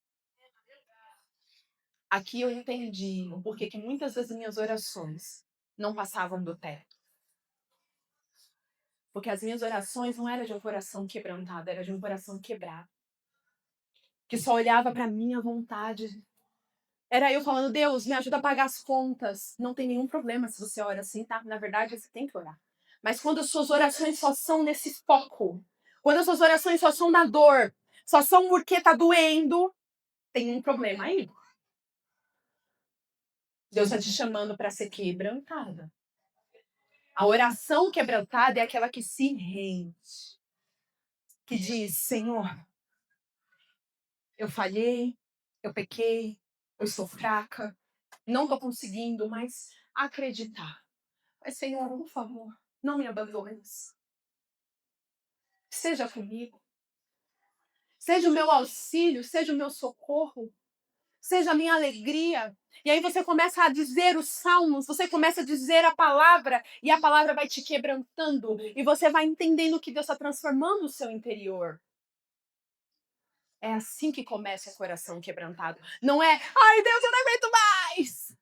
Aqui eu entendi o porquê que muitas das minhas orações não passavam do teto. Porque as minhas orações não eram de um coração quebrantado, era de um coração quebrado. Que só olhava para minha vontade. Era eu falando, Deus, me ajuda a pagar as contas. Não tem nenhum problema se você ora assim, tá? Na verdade, você tem que orar. Mas quando as suas orações só são nesse foco, quando as suas orações só são na dor, só são porque tá doendo, tem um problema aí. Deus está te chamando para ser quebrantada. A oração quebrantada é aquela que se rende. Que diz, Senhor, eu falhei, eu pequei, eu estou fraca, não estou conseguindo mais acreditar. Mas, Senhor, por favor, não me abandones. Seja comigo. Seja o meu auxílio, seja o meu socorro, seja a minha alegria. E aí você começa a dizer os salmos, você começa a dizer a palavra, e a palavra vai te quebrantando, e você vai entendendo que Deus está transformando o seu interior. É assim que começa o coração quebrantado. Não é, ai Deus, eu não aguento mais.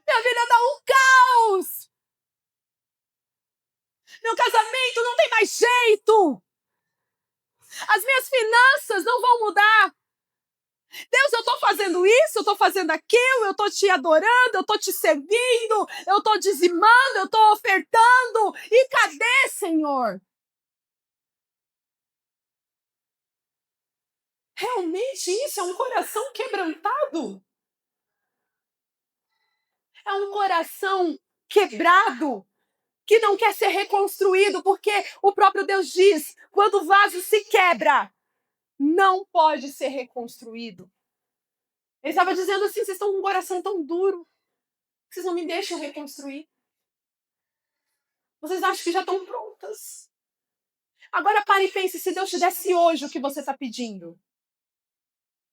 Minha vida tá um caos. Meu casamento não tem mais jeito. As minhas finanças não vão mudar. Deus, eu tô fazendo isso, eu tô fazendo aquilo, eu tô te adorando, eu tô te servindo, eu tô dizimando, eu tô ofertando. E cadê, Senhor? Realmente isso é um coração quebrantado? É um coração quebrado que não quer ser reconstruído, porque o próprio Deus diz, quando o vaso se quebra, não pode ser reconstruído. Ele estava dizendo assim, vocês estão com um coração tão duro, que vocês não me deixam reconstruir. Vocês acham que já estão prontas. Agora pare e pense, se Deus te desse hoje o que você está pedindo,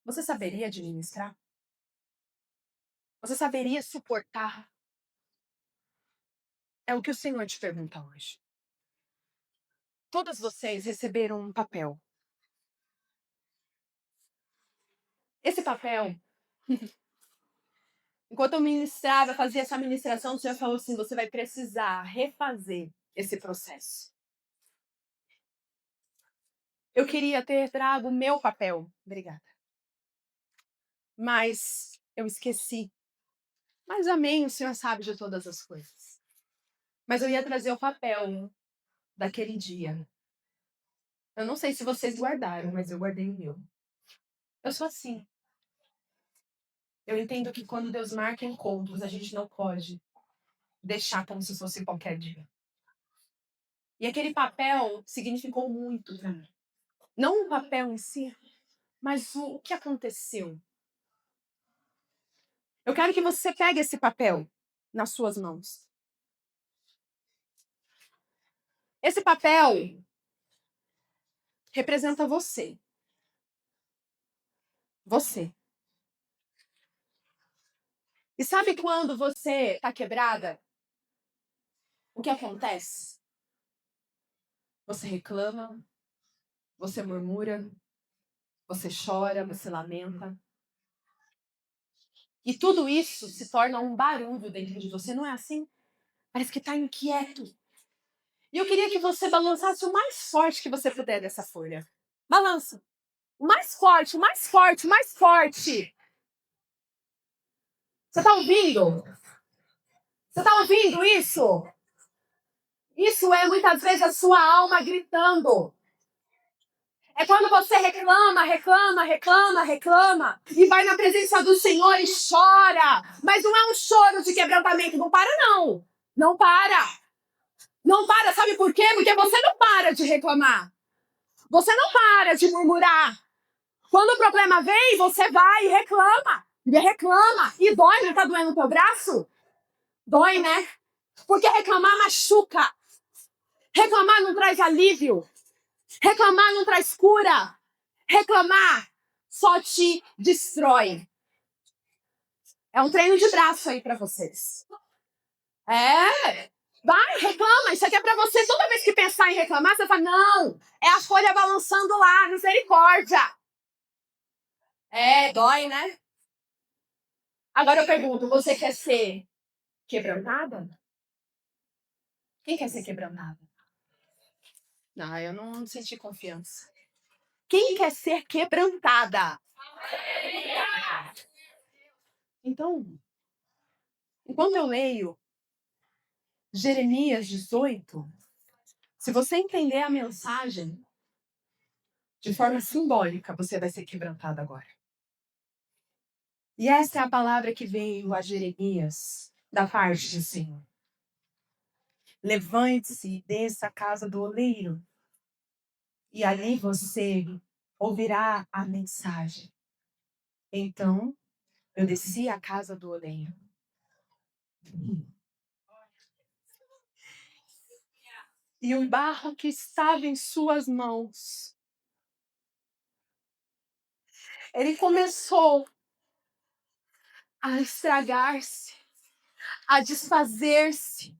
você saberia administrar? Você saberia suportar? É o que o Senhor te pergunta hoje. Todas vocês receberam um papel. Esse papel, enquanto eu ministrava, fazia essa ministração, o Senhor falou assim, você vai precisar refazer esse processo. Eu queria ter trago o meu papel. Obrigada. Mas eu esqueci. Mas amém, o Senhor sabe de todas as coisas. Mas eu ia trazer o papel daquele dia. Eu não sei se vocês guardaram, mas eu guardei o meu. Eu sou assim. Eu entendo que quando Deus marca encontros, a gente não pode deixar como se fosse qualquer dia. E aquele papel significou muito para mim. Não o papel em si, mas o que aconteceu. Eu quero que você pegue esse papel nas suas mãos. Esse papel representa você. Você. E sabe quando você está quebrada? O que acontece? Você reclama, você murmura, você chora, você lamenta. E tudo isso se torna um barulho dentro de você, não é assim? Parece que está inquieto. E eu queria que você balançasse o mais forte que você puder dessa folha. Balança. O mais forte, o mais forte, o mais forte. Você está ouvindo? Você está ouvindo isso? Isso é muitas vezes a sua alma gritando. É quando você reclama, reclama, reclama, reclama e vai na presença do Senhor e chora. Mas não é um choro de quebrantamento. Não para, não. Não para. Não para. Sabe por quê? Porque você não para de reclamar. Você não para de murmurar. Quando o problema vem, você vai e reclama. E reclama. E dói, não tá doendo o teu braço? Dói, né? Porque reclamar machuca. Reclamar não traz alívio. Reclamar não traz cura. Reclamar só te destrói. É um treino de braço aí pra vocês. É. Vai, reclama. Isso aqui é pra você. Toda vez que pensar em reclamar, você fala, não, é a folha balançando lá, misericórdia. É, dói, né? Agora eu pergunto, você quer ser quebrantada? Quem quer ser quebrantada? Não, eu não senti confiança. Quem quer ser quebrantada? Então, enquanto eu leio Jeremias 18, se você entender a mensagem de forma simbólica, você vai ser quebrantada agora. E essa é a palavra que veio a Jeremias da parte do Senhor. Levante-se e desça à casa do oleiro, e ali você ouvirá a mensagem. Então, eu desci à casa do oleiro. E o barro que estava em suas mãos, ele começou a estragar-se, a desfazer-se.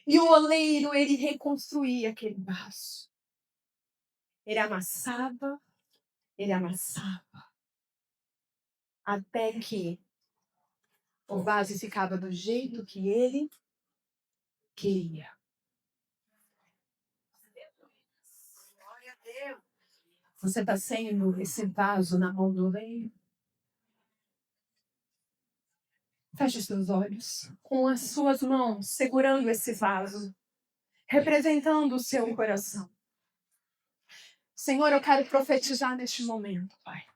E o oleiro, ele reconstruía aquele vaso. Ele amassava, até que o vaso ficava do jeito que ele queria. Glória a Deus. Você está sendo esse vaso na mão do oleiro? Feche os seus olhos, com as suas mãos segurando esse vaso, representando o seu coração. Senhor, eu quero profetizar neste momento, Pai,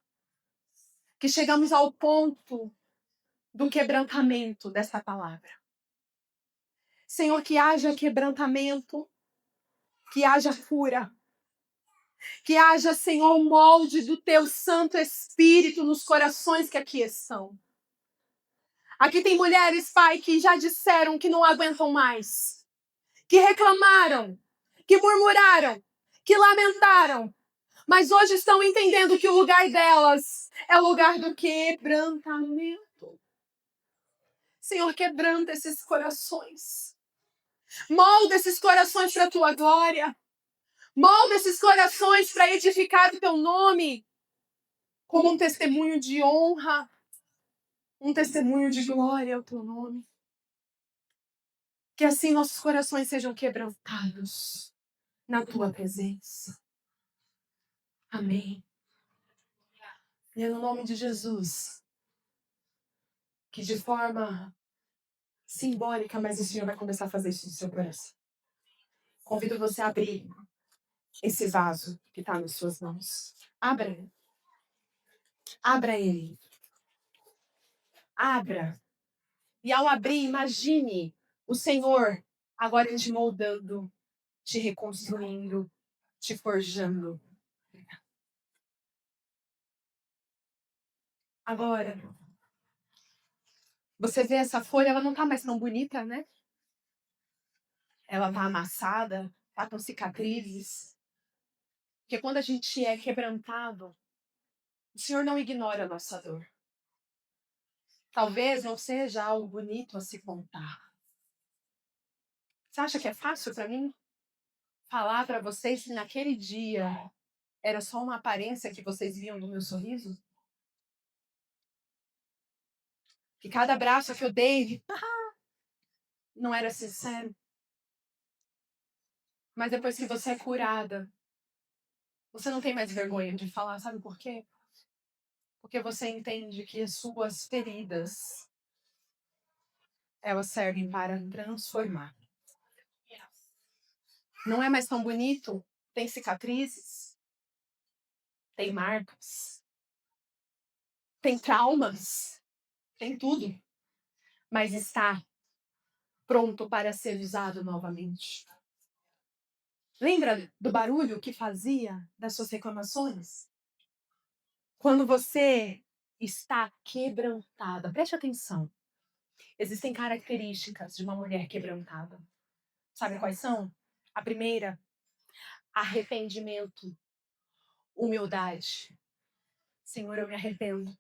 que chegamos ao ponto do quebrantamento dessa palavra. Senhor, que haja quebrantamento, que haja cura, que haja, Senhor, o molde do Teu Santo Espírito nos corações que aqui estão. Aqui tem mulheres, Pai, que já disseram que não aguentam mais, que reclamaram, que murmuraram, que lamentaram, mas hoje estão entendendo que o lugar delas é o lugar do quebrantamento. Senhor, quebranta esses corações. Molda esses corações para a Tua glória. Molda esses corações para edificar o Teu nome como um testemunho de honra, um testemunho de glória ao Teu nome. Que assim nossos corações sejam quebrantados na Tua presença. Amém. E é no nome de Jesus que de forma simbólica, mas o Senhor vai começar a fazer isso no seu coração. Convido você a abrir esse vaso que está nas suas mãos. Abra. Abra ele. Abra. E ao abrir, imagine o Senhor agora te moldando, te reconstruindo, te forjando. Agora, você vê essa folha, ela não está mais tão bonita, né? Ela está amassada, está com cicatrizes. Porque quando a gente é quebrantado, o Senhor não ignora a nossa dor. Talvez não seja algo bonito a se contar. Você acha que é fácil para mim falar para vocês que naquele dia era só uma aparência que vocês viam no meu sorriso? Que cada abraço que eu dei não era sincero. Mas depois que você é curada, você não tem mais vergonha de falar, sabe por quê? Porque você entende que as suas feridas, elas servem para transformar. Não é mais tão bonito? Tem cicatrizes, tem marcas, tem traumas, tem tudo. Mas está pronto para ser usado novamente. Lembra do barulho que fazia das suas reclamações? Quando você está quebrantada, preste atenção. Existem características de uma mulher quebrantada. Sabe quais são? A primeira, arrependimento, humildade. Senhor, eu me arrependo.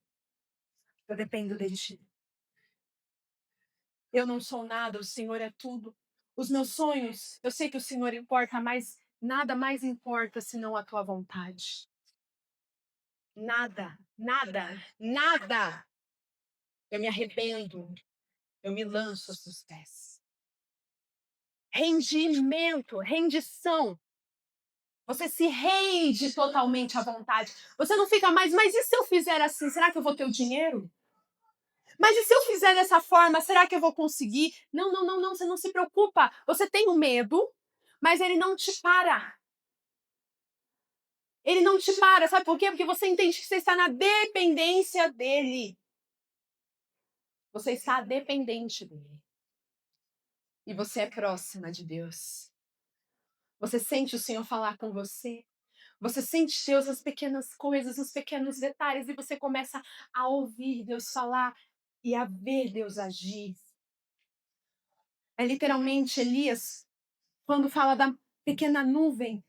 Eu dependo de ti. Eu não sou nada, o Senhor é tudo. Os meus sonhos, eu sei que o Senhor importa, mas nada mais importa senão a tua vontade. Nada, nada, nada. Eu me arrependo. Eu me lanço aos teus pés. Rendimento, rendição. Você se rende totalmente à vontade. Você não fica mais, mas e se eu fizer assim? Será que eu vou ter o dinheiro? Mas e se eu fizer dessa forma, será que eu vou conseguir? Não, não, não, não, você não se preocupa. Você tem o medo, mas ele não te para. Ele não te para, sabe por quê? Porque você entende que você está na dependência dele. Você está dependente dele. E você é próxima de Deus. Você sente o Senhor falar com você. Você sente Deus nas pequenas coisas, nos pequenos detalhes, e você começa a ouvir Deus falar e a ver Deus agir. É literalmente Elias, quando fala da pequena nuvem,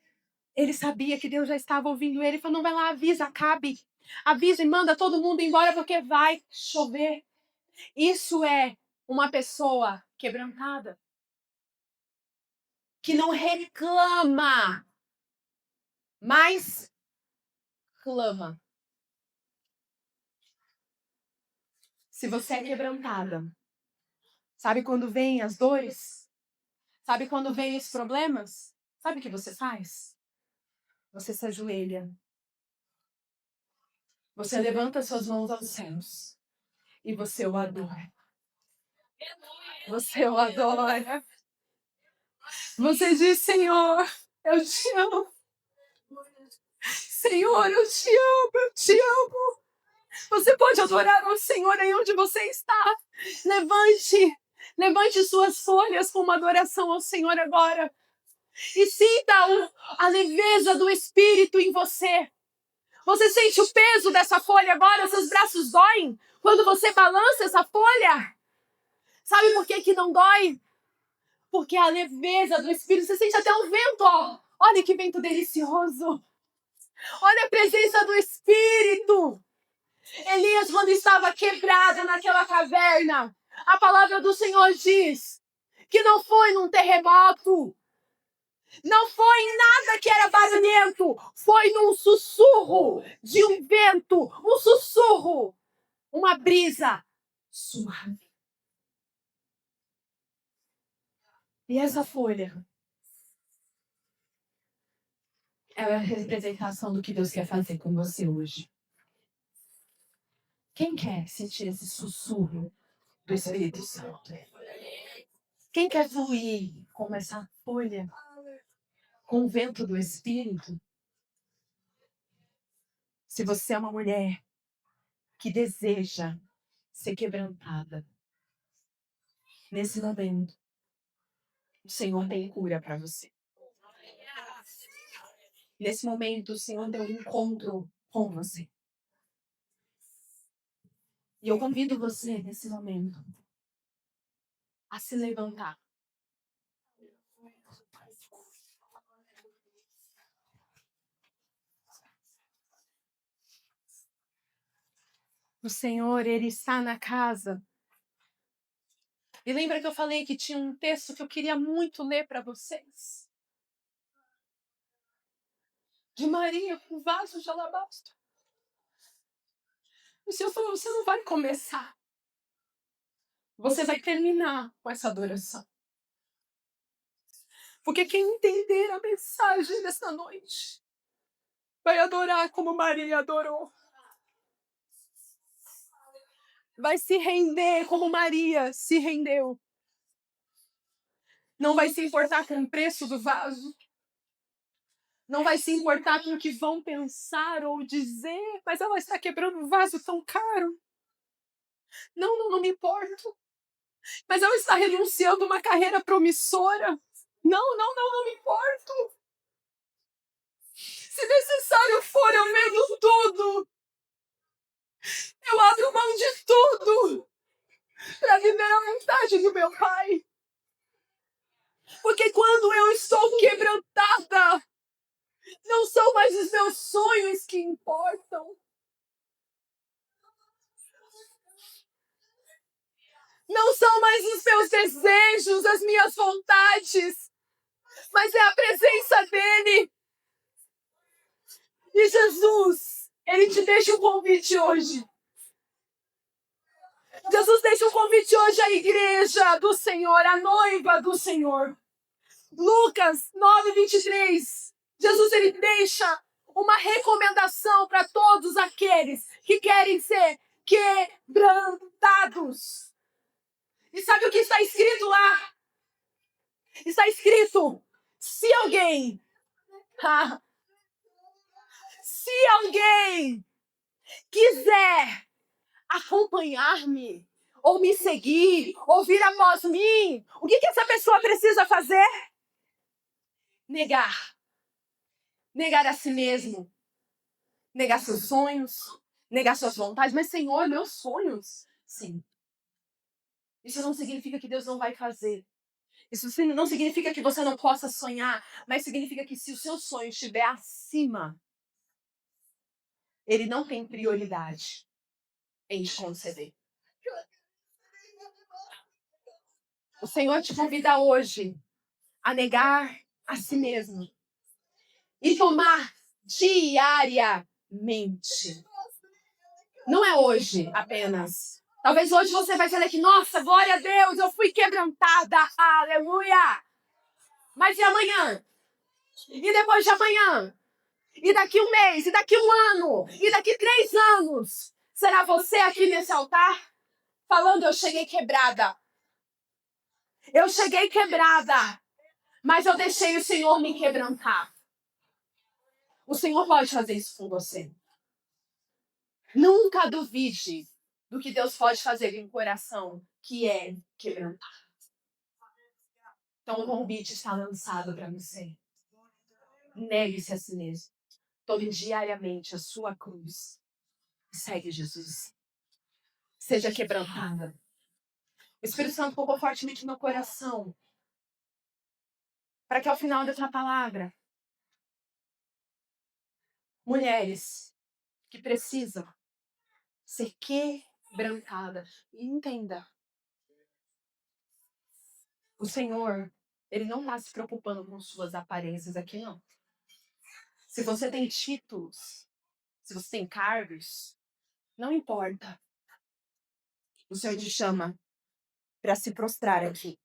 ele sabia que Deus já estava ouvindo ele. Ele falou, não, vai lá, avisa, Acabe. Avisa e manda todo mundo embora porque vai chover. Isso é uma pessoa quebrantada, que não reclama, mas clama. Se você é quebrantada, sabe quando vêm as dores? Sabe quando vêm os problemas? Sabe o que você faz? Você se ajoelha. Você levanta suas mãos aos céus. E você o adora. Você o adora. Você diz, Senhor, eu te amo. Senhor, eu te amo, eu te amo. Você pode adorar ao Senhor aí onde você está. Levante suas folhas com uma adoração ao Senhor agora. E sinta a leveza do Espírito em você. Você sente o peso dessa folha agora? Seus braços doem quando você balança essa folha? Sabe por que não dói? Porque a leveza do Espírito, você sente até o vento, ó. Olha que vento delicioso. Olha a presença do Espírito. Elias, quando estava quebrado naquela caverna, a palavra do Senhor diz que não foi num terremoto, não foi em nada que era barulhento, foi num sussurro de um vento, um sussurro, uma brisa suave. E essa folha é a representação do que Deus quer fazer com você hoje. Quem quer sentir esse sussurro do Espírito Santo? Quem quer fluir como essa folha, com o vento do Espírito? Se você é uma mulher que deseja ser quebrantada, nesse momento, o Senhor tem cura para você. Nesse momento, o Senhor tem um encontro com você. E eu convido você, nesse momento, a se levantar. O Senhor, Ele está na casa. E lembra que eu falei que tinha um texto que eu queria muito ler para vocês? De Maria com vaso de alabastro. O Senhor falou, você não vai começar. Você vai terminar com essa adoração. Porque quem entender a mensagem dessa noite vai adorar como Maria adorou. Vai se render como Maria se rendeu. Não vai se importar com o preço do vaso. Não vai se importar com o que vão pensar ou dizer. Mas ela está quebrando um vaso tão caro. Não, não me importo. Mas ela está renunciando a uma carreira promissora. Não me importo. Se necessário for, eu vendo tudo. Eu abro mão de tudo para viver a vontade do meu Pai. Porque quando eu estou quebrantada, não são mais os meus sonhos que importam. Não são mais os meus desejos, as minhas vontades, mas é a presença dele. E Jesus, ele te deixa um convite hoje. Jesus deixa um convite hoje à igreja do Senhor, à noiva do Senhor. Lucas 9:23. Jesus, ele deixa uma recomendação para todos aqueles que querem ser quebrantados. E sabe o que está escrito lá? Está escrito: se alguém quiser acompanhar-me, ou me seguir, ou vir após mim, o que essa pessoa precisa fazer? Negar a si mesmo, negar seus sonhos, negar suas vontades. Mas, Senhor, meus sonhos? Sim. Isso não significa que Deus não vai fazer. Isso não significa que você não possa sonhar, mas significa que se o seu sonho estiver acima, ele não tem prioridade em te conceder. O Senhor te convida hoje a negar a si mesmo e tomar diariamente. Não é hoje apenas. Talvez hoje você vai dizer que, nossa, glória a Deus, eu fui quebrantada, aleluia. Mas e amanhã? E depois de amanhã? E daqui um mês? E daqui um ano? E daqui 3 anos? Será você aqui nesse altar falando, eu cheguei quebrada. Eu cheguei quebrada, mas eu deixei o Senhor me quebrantar. O Senhor pode fazer isso com você. Nunca duvide do que Deus pode fazer em um coração que é quebrantado. Então o convite está lançado para você. Negue-se a si mesmo. Tome diariamente a sua cruz. Segue Jesus. Seja quebrantada. O Espírito Santo tocou fortemente no meu coração. Para que ao final dessa palavra, mulheres que precisam ser quebrantadas. E entenda. O Senhor, ele não está se preocupando com suas aparências aqui, não. Se você tem títulos, se você tem cargos, não importa. O Senhor te chama para se prostrar aqui.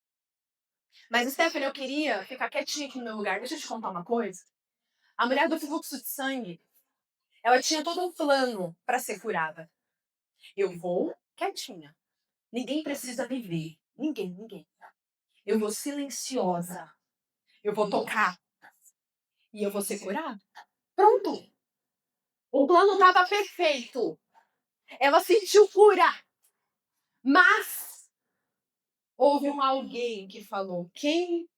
Mas, Stephanie, eu queria ficar quietinha aqui no meu lugar. Deixa eu te contar uma coisa. A mulher do fluxo de sangue, ela tinha todo um plano para ser curada. Eu vou quietinha. Ninguém precisa me ver. Ninguém. Eu vou silenciosa. Eu vou tocar. E eu vou ser curada. Pronto. O plano estava perfeito. Ela sentiu cura. Mas houve alguém que falou, quem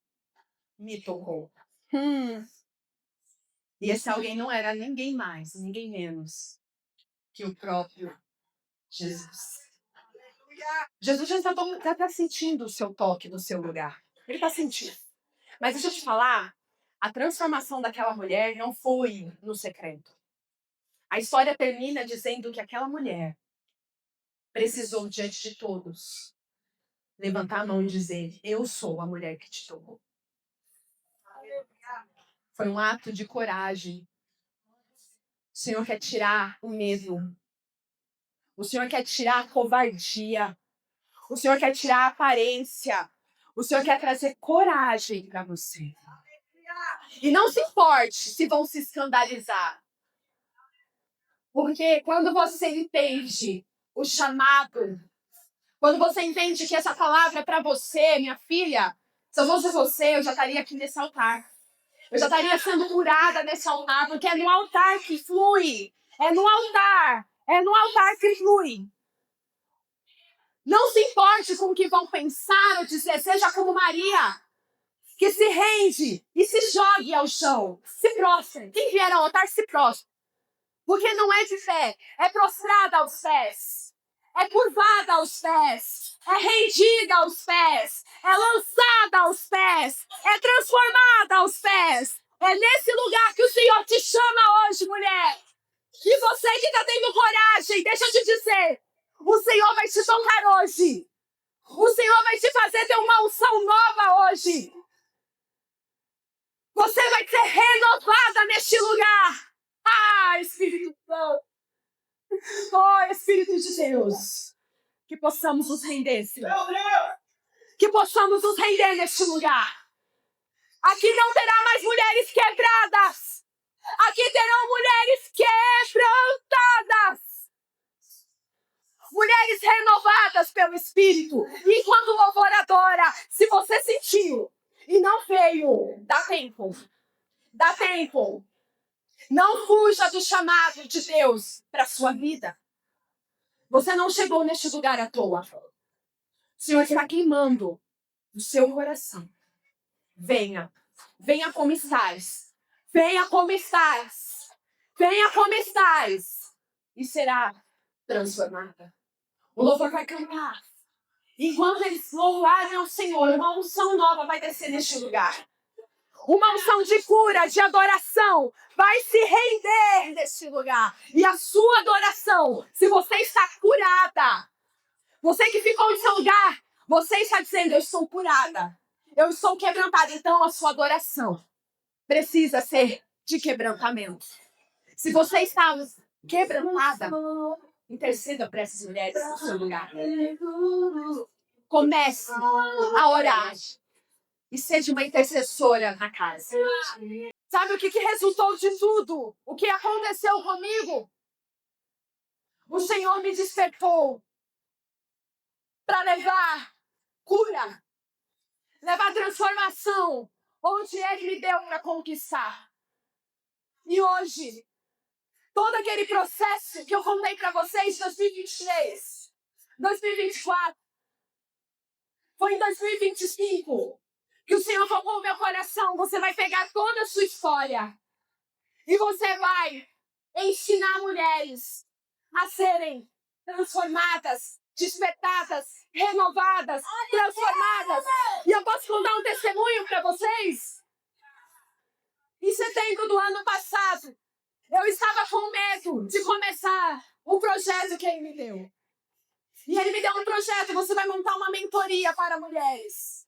me tocou? E esse alguém não era ninguém mais, ninguém menos que o próprio Jesus. Jesus já está sentindo o seu toque no seu lugar. Ele está sentindo. Mas deixa eu te falar, a transformação daquela mulher não foi no secreto. A história termina dizendo que aquela mulher precisou, diante de todos, levantar a mão e dizer, eu sou a mulher que te tocou. Foi um ato de coragem. O Senhor quer tirar o medo. O Senhor quer tirar a covardia. O Senhor quer tirar a aparência. O Senhor quer trazer coragem para você. E não se importe se vão se escandalizar. Porque quando você entende o chamado, quando você entende que essa palavra é para você, minha filha, se eu fosse você, eu já estaria aqui nesse altar. Eu já estaria sendo curada nesse altar, porque é no altar que flui. É no altar. É no altar que flui. Não se importe com o que vão pensar ou dizer. Seja como Maria. que se rende e se jogue ao chão. Se prostre. Quem vier ao altar, se prostre. Porque não é de pé, é prostrada aos pés. É curvada aos pés. É rendida aos pés. É lançada aos pés. É transformada aos pés. É nesse lugar que o Senhor te chama hoje, mulher. E você que está tendo coragem, deixa eu te dizer, o Senhor vai te tocar hoje. O Senhor vai te fazer ter uma unção nova hoje. Você vai ser renovada neste lugar. Ah, Espírito Santo. Oh, Espírito de Deus. Que possamos nos render, Senhor. Que possamos nos render neste lugar. Aqui não terá mais mulheres quebradas. Aqui terão mulheres quebrantadas. Mulheres renovadas pelo Espírito. E quando o louvor adora, se você sentiu e não veio, dá tempo. Dá tempo. Não fuja do chamado de Deus para a sua vida. Você não chegou neste lugar à toa. O Senhor está queimando o seu coração. Venha. Venha como estás. Venha como estás. Venha como estás. E será transformada. O louvor vai cantar. Enquanto eles louvarem ao Senhor, uma unção nova vai descer neste lugar. Uma unção de cura, de adoração, vai se render neste lugar. E a sua adoração, se você está curada, você que ficou em seu lugar, você está dizendo, eu estou curada. Eu estou quebrantada. Então a sua adoração precisa ser de quebrantamento. Se você está quebrantada, interceda para essas mulheres no seu lugar. Comece a orar. E seja uma intercessora na casa. Sabe o que resultou de tudo? O que aconteceu comigo? O Senhor me despertou para levar cura, levar transformação, onde Ele me deu para conquistar. E hoje, todo aquele processo que eu contei para vocês em 2023, 2024, foi em 2025 que o Senhor tocou no meu coração. Você vai pegar toda a sua história e você vai ensinar mulheres a serem transformadas, despertadas, renovadas, transformadas. E eu posso contar um testemunho para vocês? Em setembro do ano passado, eu estava com medo de começar o projeto que Ele me deu. E Ele me deu um projeto, você vai montar uma mentoria para mulheres.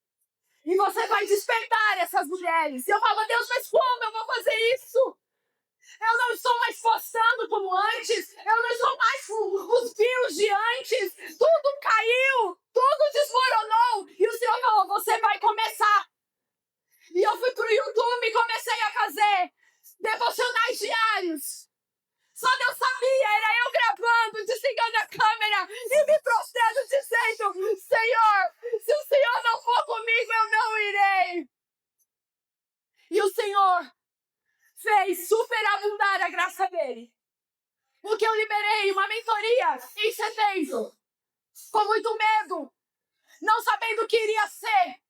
E você vai despertar essas mulheres. E eu falo, Deus, mas como eu vou fazer isso? Eu não estou mais postando como antes. Eu não estou mais com os fios de antes. Tudo caiu. Tudo desmoronou. E o Senhor falou, você vai começar. E eu fui pro YouTube e comecei a fazer devocionais diários. Só Deus sabia, era eu gravando, desligando a câmera e me prostrando dizendo, Senhor, se o Senhor não for comigo, eu não irei. E o Senhor fez superabundar a graça dele. Porque eu liberei uma mentoria em setembro, com muito medo, não sabendo o que iria ser.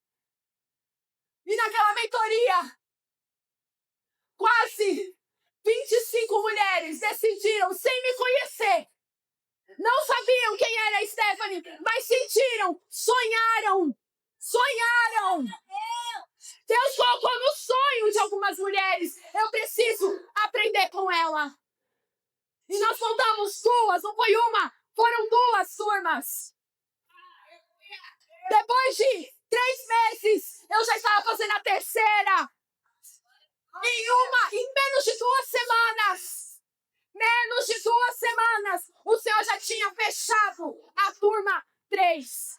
E naquela mentoria, quase 25 mulheres decidiram, sem me conhecer, não sabiam quem era a Stephanie, mas sentiram, sonharam. Deus colocou no sonho de algumas mulheres. Eu preciso aprender com ela. E nós montamos duas, não foi uma, foram duas turmas. Depois de 3 meses, eu já estava fazendo a terceira. Em menos de 2 semanas, o Senhor já tinha fechado a turma 3.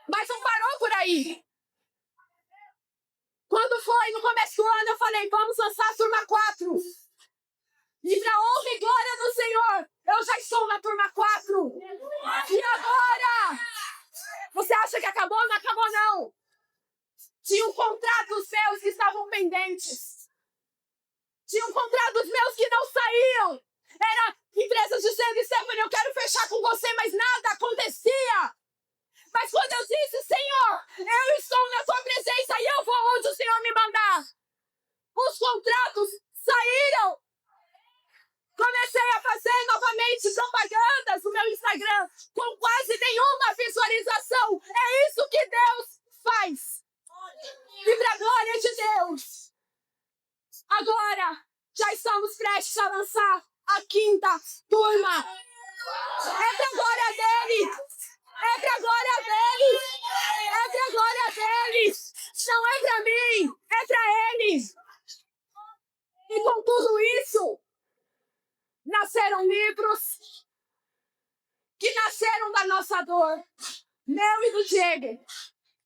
Mas não parou por aí. Quando foi no começo do ano, eu falei, vamos lançar a turma 4. E para honra e glória do Senhor, eu já estou na turma 4. E agora? Você acha que acabou? Não acabou, não. Tinham contratos meus que estavam pendentes. Tinham contratos meus que não saíam. Era empresas dizendo, Stephanie, eu quero fechar com você, mas nada acontecia. Mas quando eu disse, Senhor, Eu estou na tua presença e eu vou onde o Senhor me mandar. Os contratos saíram. Comecei a fazer novamente propagandas no meu Instagram com quase nenhuma visualização. É isso que Deus faz. E para a glória de Deus, agora já estamos prestes a lançar a 5ª turma. É para a glória dele. É para a glória dele. É para a glória dele. Não é para mim. É para ele. E com tudo isso, nasceram livros que nasceram da nossa dor. Meu e do Diego.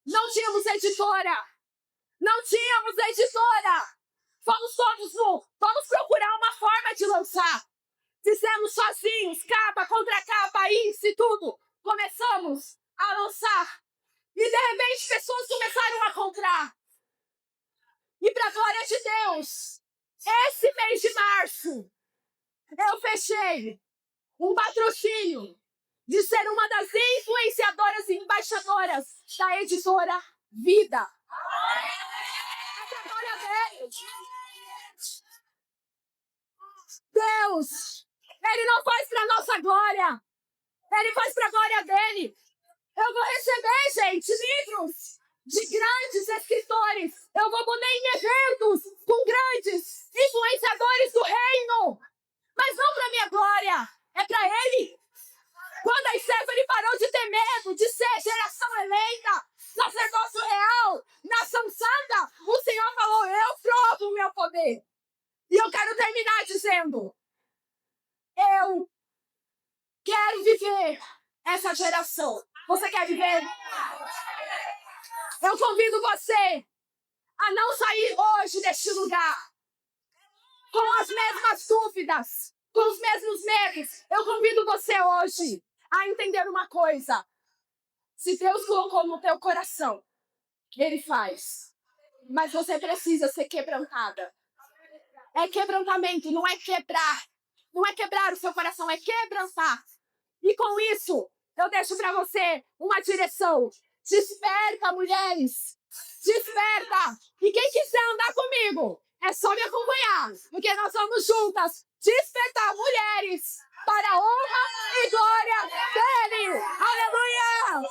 Não tínhamos editora. Não tínhamos editora. Fomos todos vamos procurar uma forma de lançar. Fizemos sozinhos, capa contra capa, isso e tudo. Começamos a lançar. E de repente pessoas começaram a comprar. E para a glória de Deus, esse mês de março, eu fechei um patrocínio de ser uma das influenciadoras e embaixadoras da editora Vida. É para a glória dele. Deus, Ele não faz para nossa glória. Ele faz para a glória dele. Eu vou receber, gente, livros de grandes escritores. Eu vou poder ir em eventos com grandes influenciadores do reino. Mas não para minha glória. É para ele. Quando a Stephanie parou de ter medo de ser geração eleita, sacerdócio real, nação santa, o Senhor falou, eu provo o meu poder. E eu quero terminar dizendo, eu quero viver essa geração. Você quer viver? Eu convido você a não sair hoje deste lugar com as mesmas dúvidas, com os mesmos medos. Eu convido você hoje a entender uma coisa. Se Deus colocou no teu coração, Ele faz. Mas você precisa ser quebrantada. É quebrantamento, não é quebrar. Não é quebrar o seu coração, é quebrantar. E com isso, eu deixo para você uma direção. Desperta, mulheres. Desperta. E quem quiser andar comigo, é só me acompanhar. Porque nós vamos juntas despertar mulheres para a honra e glória dele. Aleluia!